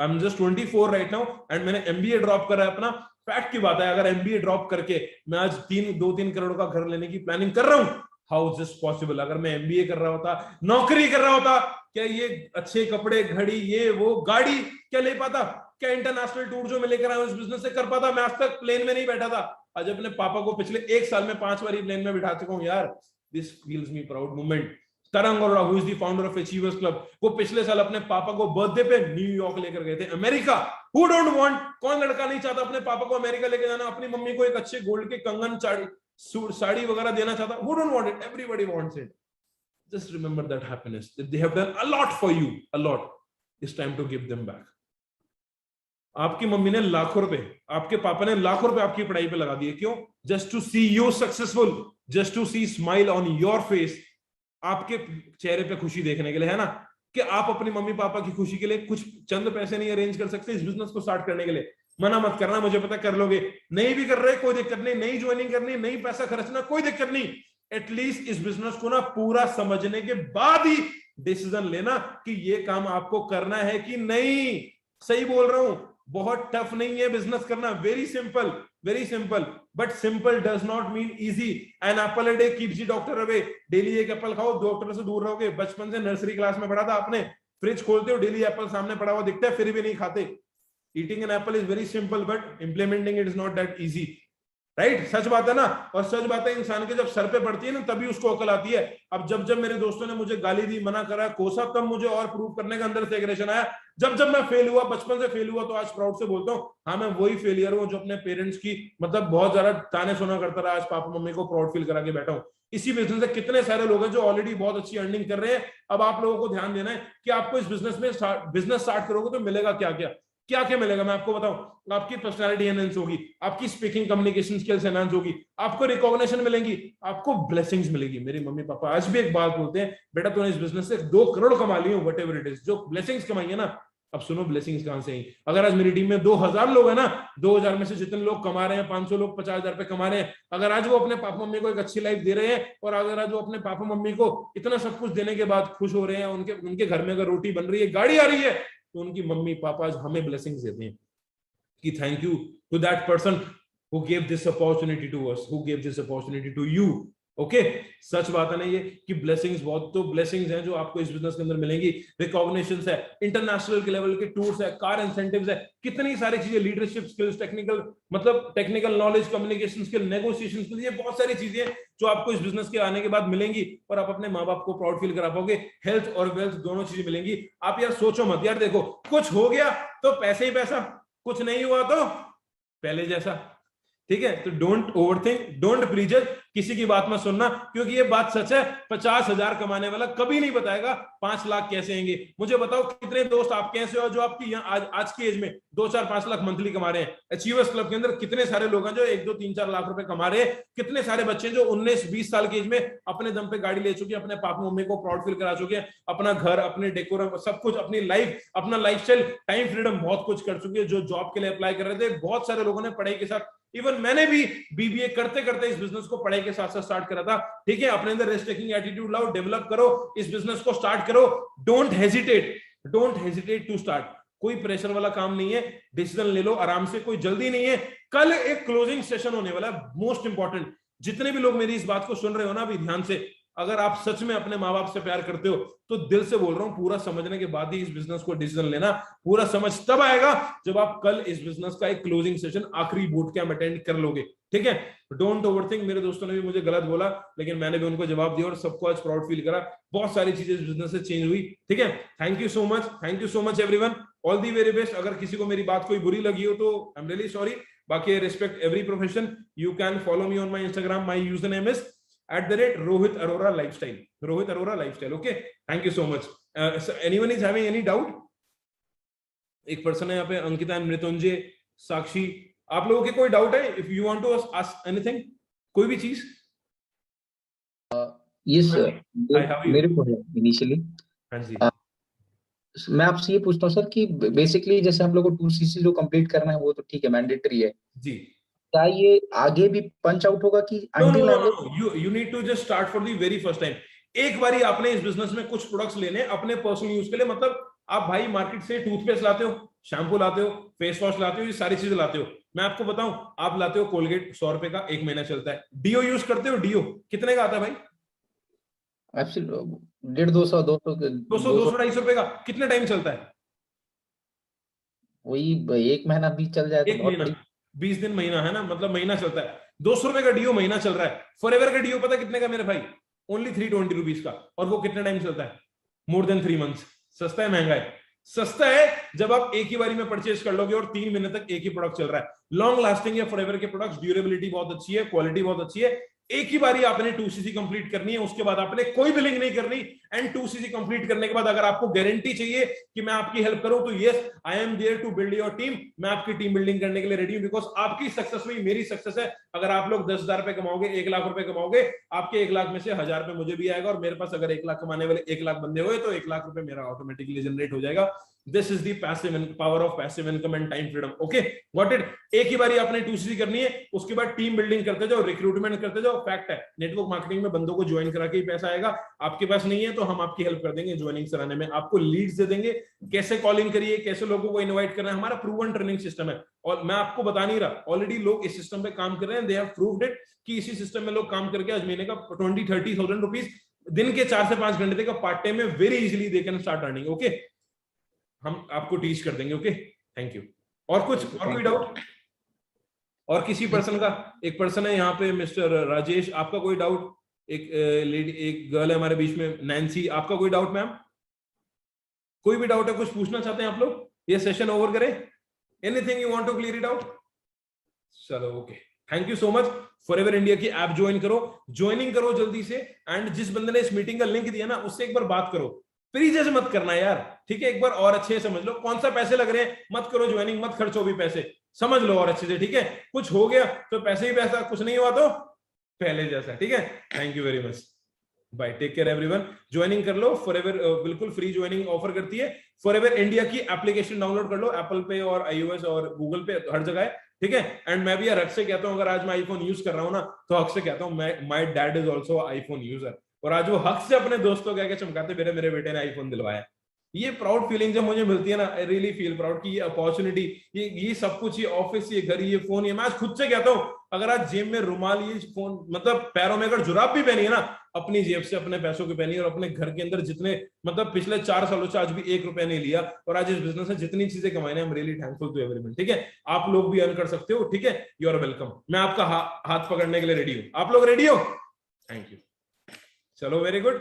am just 24 right now and मैंने MBA drop करा है अपना। फैक्ट की बात है, अगर एमबीए ड्रॉप करके मैं आज 2-3 करोड़ का घर लेने की प्लानिंग कर रहा हूं, हाउ इज दिस पॉसिबल? अगर मैं एमबीए कर रहा होता, नौकरी कर रहा होता, क्या ये अच्छे कपड़े, घड़ी, ये वो गाड़ी क्या ले पाता? क्या इंटरनेशनल टूर जो मैं लेकर आया हूं इस बिजनेस से कर पाता? मैं आज तक प्लेन में नहीं बैठा था। आज अपने पापा को पिछले 1 साल में 5 बार प्लेन में बिठा चुका हूं यार। This feels me proud moment. Tarang Arora, who is the founder of Achievers Club, वो पिछले साल अपने पापा को बर्थडे पे न्यूयॉर्क लेकर गए थे, अमेरिका। हु डोंट वांट, कौन लड़का नहीं चाहता अपने पापा को अमेरिका लेकर जाना, अपनी मम्मी को एक अच्छे गोल्ड के कंगन, साड़ी वगैरह देना चाहता? Who don't want it? Everybody wants it. Just remember that happiness that they have done a lot for you, a lot. It's time to give them back. आपकी मम्मी ने लाखों रुपए, आपके पापा ने लाखों रुपए आपकी पढ़ाई पे लगा दिए, क्यों? Just to see you successful, just to see smile on your face, आपके चेहरे पे खुशी देखने के लिए, है ना? कि आप अपनी मम्मी पापा की खुशी के लिए कुछ चंद पैसे नहीं अरेंज कर सकते इस बिजनेस को स्टार्ट करने के लिए? मना मत करना, मुझे पता कर लोगे। नहीं भी कर रहे कोई दिक्कत नहीं, नहीं ज्वाइनिंग करनी, नहीं पैसा खर्चना, कोई दिक्कत नहीं। एटलीस्ट इस बिजनेस को ना पूरा समझने के बाद ही डिसीजन लेना कि ये काम आपको करना है कि नहीं। सही बोल रहा हूं, बहुत टफ नहीं है बिजनेस करना, very simple, very simple. But simple does not mean easy. An apple a day keeps the doctor away. Daily एक एप्पल खाओ, डॉक्टर से दूर रहोगे। बचपन से नर्सरी क्लास में पढ़ा था आपने, फ्रिज खोलते हो, डेली एप्पल सामने पड़ा हुआ दिखता है, फिर भी नहीं खाते। Eating an apple is very simple but implementing it is not that easy, right? सच बात है ना? और सच बात है, इंसान के जब सर पे पड़ती है ना तभी उसको अकल आती है। अब जब मेरे दोस्तों ने मुझे गाली दी, मना करा, कोसा, तब मुझे और प्रूव करने का अंदर से एग्रेशन आया। जब मैं फेल हुआ, बचपन से फेल हुआ, तो आज प्राउड से बोलता हूँ हाँ मैं वही फेलियर हूँ जो अपने पेरेंट्स की मतलब बहुत ज्यादा ताने सुना करता रहा। आज पापा मम्मी को प्राउड फील करा के बैठा हूँ। इसी बिजनेस से कितने सारे लोग हैं जो ऑलरेडी बहुत अच्छी अर्निंग कर रहे हैं। अब आप लोगों को ध्यान देना है कि आपको इस बिजनेस में बिजनेस स्टार्ट करोगे तो मिलेगा क्या क्या, क्या क्या मिलेगा मैं आपको बताऊं। आपकी पर्सनालिटी एनहांस होगी, आपकी स्पीकिंग कम्युनिकेशन स्किल्स एनहांस होगी, आपको रिकॉग्निशन मिलेंगी, आपको ब्लेसिंग्स मिलेगी। मेरी मम्मी पापा आज भी एक बात बोलते हैं, बेटा तूने इस बिजनेस से 2 करोड़ कमा लिए हो, वट एवर इट इज, जो ब्लेसिंग्स कमाई है ना। अब सुनो ब्लेसिंग्स कहां से आई। अगर आज मेरी टीम में 2000 लोग हैं ना, 2000 में से जितने लोग कमा रहे हैं, 500 लोग 50,000 रुपए कमा रहे हैं, अगर आज वो अपने पापा मम्मी को एक अच्छी लाइफ दे रहे हैं, और अगर आज वो अपने पापा मम्मी को इतना सब कुछ देने के बाद खुश हो रहे हैं, उनके घर में अगर रोटी बन रही है, गाड़ी आ रही है, तो उनकी मम्मी पापा आज हमें ब्लेसिंग्स देते हैं कि thank you to that person who gave this opportunity to us, who gave this opportunity to you. Okay, सच बात है ना ये कि ब्लेसिंग्स, बहुत तो ब्लेसिंग्स हैं जो आपको इस बिजनेस के अंदर मिलेंगी। रिकॉग्निशंस है, इंटरनेशनल के लेवल के टूर्स है, कार इंसेंटिव्स है, कितनी सारी चीजें, leadership skills, technical knowledge, communication skill, negotiation skill, ये बहुत सारी चीजें जो आपको इस बिजनेस के आने के बाद मिलेंगी और आप अपने माँ बाप को प्राउड फील करा पाओगे। हेल्थ और वेल्थ दोनों चीजें मिलेंगी। आप यार सोचो मत यार, देखो कुछ हो गया तो पैसे ही पैसा, कुछ नहीं हुआ तो पहले जैसा, ठीक है? तो डोंट ओवरथिंक, डोंट प्रीजज, किसी की बात मत सुनना, क्योंकि ये बात सच है। 50,000 कमाने वाला कभी नहीं बताएगा 5 लाख कैसे आएंगे। मुझे बताओ कितने दोस्त आपके ऐसे हो जो आपकी आज की एज में 2-4-5 लाख मंथली कमा रहे हैं। अचीवर्स क्लब के अंदर कितने सारे लोग हैं जो 1-2-3-4 लाख रुपए कमा रहे हैं। कितने सारे बच्चे जो 19-20 साल की एज में अपने दम पे गाड़ी ले चुके हैं, अपने पापा मम्मी को प्राउड फील करा चुके हैं, अपना घर, अपने डेकोरम, सब कुछ, अपनी लाइफ, अपना लाइफस्टाइल, टाइम फ्रीडम, बहुत कुछ कर चुके हैं। जो जॉब के लिए अप्लाई कर रहे थे, बहुत सारे लोगों ने पढ़ाई के साथ, इवन मैंने भी बीबीए करते करते इस बिजनेस को पढ़ाई के साथ साथ स्टार्ट करा था। ठीक है, अपने अंदर रिस्क टेकिंग एटीट्यूड लाओ, डेवलप करो, इस बिजनेस को स्टार्ट करो। Don't hesitate to start. कोई प्रेशर वाला काम नहीं है, डिसीजन ले लो आराम से, कोई जल्दी नहीं है। कल एक क्लोजिंग सेशन होने वाला है, मोस्ट इंपॉर्टेंट। जितने भी लोग मेरी इस बात को सुन रहे हो ना अभी ध्यान से, अगर आप सच में अपने माँ बाप से प्यार करते हो तो दिल से बोल रहा हूं, पूरा समझने के बाद ही इस बिजनेस को डिसीजन लेना। पूरा समझ तब आएगा जब आप कल इस बिजनेस का एक क्लोजिंग सेशन, आखिरी बूट कैंप अटेंड कर लोगे। ठीक है, डोंट ओवरथिंक। मेरे दोस्तों ने भी मुझे गलत बोला, लेकिन मैंने भी उनको जवाब दिया और सबको आज प्राउड फील करा। बहुत सारी चीजें इस बिजनेस से चेंज हुई। ठीक है, thank you so much everyone, all the very best. अगर किसी को मेरी बात कोई बुरी लगी हो तो आई एम रियली सॉरी। बाकी I respect every profession. You can follow me on my Instagram, my user name is @Rohit Arora Lifestyle. Rohit Arora Lifestyle. Okay, thank you so much. So anyone is having any doubt? एक person है यहाँ पे, अंकिता, मृत्युंजय, साक्षी, आप लोगों के कोई doubt है? If you want to ask anything, कोई भी चीज। यस सर, मेरे को है इनिशियली। हाँ जी, मैं आपसे ये पूछता हूँ सर कि बेसिकली जैसे हम लोग को 2cc जो कंप्लीट करना है वो तो ठीक है, मैंडेटरी है जी। क्या ये आगे भी पंच आउट होगा कि No, no, until no, unless no. You need to just start for the very first time. एक बारी आपने इस बिजनेस में कुछ प्रोडक्ट्स लेने अपने पर्सनल यूज के लिए, मतलब आप भाई मार्केट से टूथपेस्ट लाते हो, शैम्पू लाते हो, फेस वॉश लाते हो, ये सारी चीजें लाते हो। मैं आपको बताऊं, आप लाते हो कोलगेट 100 रुपए का, 1 महीना चलता है। डीओ यूज करते हो, डीओ कितने का आता है भाई? एब्सोल्युटली 150 200 200 250 रुपए का, कितने टाइम चलता है? वही 1 महीना भी चल जाए तो एक बहुत महीना, बड़ी 20 दिन, महीना है ना, मतलब महीना चलता है। 200 रुपए का डीओ महीना चल रहा है। फॉरएवर का डीओ पता कितने का मेरे भाई? ओनली 320 रुपीज का। और वो कितने टाइम चलता है? More than 3 months. सस्ता है महंगा है? सस्ता है जब आप एक ही बारी में परचेज कर लोगे और 3 महीने तक एक ही प्रोडक्ट चल रहा है। लॉन्ग लास्टिंग है फॉरएवर के प्रोडक्ट्स, ड्यूरेबिलिटी बहुत अच्छी है, क्वालिटी बहुत अच्छी है। एक ही बारी आपने 2cc कंप्लीट करनी है, उसके बाद आपने कोई बिलिंग नहीं करनी। एंड 2cc कंप्लीट करने के बाद अगर आपको गारंटी चाहिए कि मैं आपकी हेल्प करूं, तो yes, I am there to build your team. मैं आपकी टीम बिल्डिंग करने के लिए रेडी हूं, बिकॉज आपकी सक्सेस हुई मेरी सक्सेस है। अगर आप लोग 10,000 रुपए कमाओगे, 1 लाख रुपए कमाओगे, आपके 1 लाख में से 1,000 रुपए मुझे भी आएगा। और मेरे पास अगर 1 लाख कमाने वाले 1 लाख बंदे हुए तो 1 लाख रुपए मेरा ऑटोमेटिकली जनरेट हो जाएगा। This is the power of passive income and time freedom. Okay, got it? एक ही बारी आपने 2cc करनी है, उसके बाद टीम बिल्डिंग करते जाओ, रिक्रूटमेंट करते जाओ। फैक्ट है, नेटवर्क मार्केटिंग में बंदों को ज्वाइन करा के ही पैसा आएगा। आपके पास नहीं है तो हम आपकी हेल्प कर देंगे ज्वाइनिंग कराने में, आपको लीड्स दे देंगे, कैसे कॉलिंग करिए, कैसे लोगों को इनवाइट करना है। हमारा प्रूवन ट्रेनिंग सिस्टम है। और मैं आपको बता नहीं रहा, ऑलरेडी लोग इस सिस्टम पे काम कर रहे हैं। दे हैव प्रूव्ड इट कि इसी सिस्टम में लोग काम करके आज महीने का 20-30,000 रुपीज दिन के 4 से 5 घंटे का पार्ट टाइम में very easily they can start earning. Okay, हम आपको टीच कर देंगे। Okay, thank you. और कुछ और कोई डाउट? और किसी पर्सन का? एक पर्सन है यहाँ पे मिस्टर राजेश, आपका कोई डाउट? एक लेडी, एक गर्ल है हमारे बीच में, नैन्सी, आपका कोई डाउट मैम? कोई भी डाउट है, कुछ पूछना चाहते हैं आप लोग? ये सेशन ओवर करें? Anything you want to clear it out? चलो, okay, thank you so much. Forever India की ऐप ज्वाइन करो, ज्वाइनिंग करो जल्दी से। एंड जिस बंदे ने इस मीटिंग का लिंक दिया ना, उससे एक बार बात करो। प्रीजज मत करना यार, ठीक है? एक बार और अच्छे से समझ लो कौन सा पैसे लग रहे हैं, मत करो ज्वाइनिंग, मत खर्चो भी पैसे, समझ लो और अच्छे से, ठीक है? कुछ हो गया तो पैसे ही पैसा, कुछ नहीं हुआ तो पहले जैसा, ठीक है? Thank you very much, bye, take care everyone. Joining कर लो, फॉरएवर बिल्कुल फ्री ज्वाइनिंग ऑफर करती है। फॉरएवर इंडिया की एप्लीकेशन डाउनलोड कर लो, एप्पल पे और iOS और गूगल पे, हर जगह है, ठीक है? एंड मैं भी यार हक से कहता हूं, अगर आज मैं आईफोन यूज कर रहा हूं ना, तो हक से कहता हूं, my dad is also iPhone user. और आज वो हक से अपने दोस्तों कह के चमकाते, मेरे बेटे ने आईफोन दिलवाया। ये प्राउड फीलिंग जब मुझे मिलती है ना, आई रियली फील प्राउड कि ये अपॉर्चुनिटी, ये सब कुछ, ये ऑफिस, ये घर, ये फोन, ये मैं आज खुद से कहता हूँ, अगर आज जेब में रुमाल, ये फोन, मतलब पैरों में अगर जुराब भी पहनी है ना, अपनी जेब से अपने पैसों की पहनी है। और अपने घर के अंदर जितने, मतलब पिछले 4 सालों से आज भी 1 रुपया नहीं लिया। और आज इस बिजनेस से जितनी चीजें कमाई, I am really thankful to everyone, ठीक है? आप लोग भी अर्न कर सकते हो, ठीक है? You are welcome. मैं आपका हाथ पकड़ने के लिए रेडी हूँ। आप लोग रेडी हो? Thank you. चलो, वेरी गुड।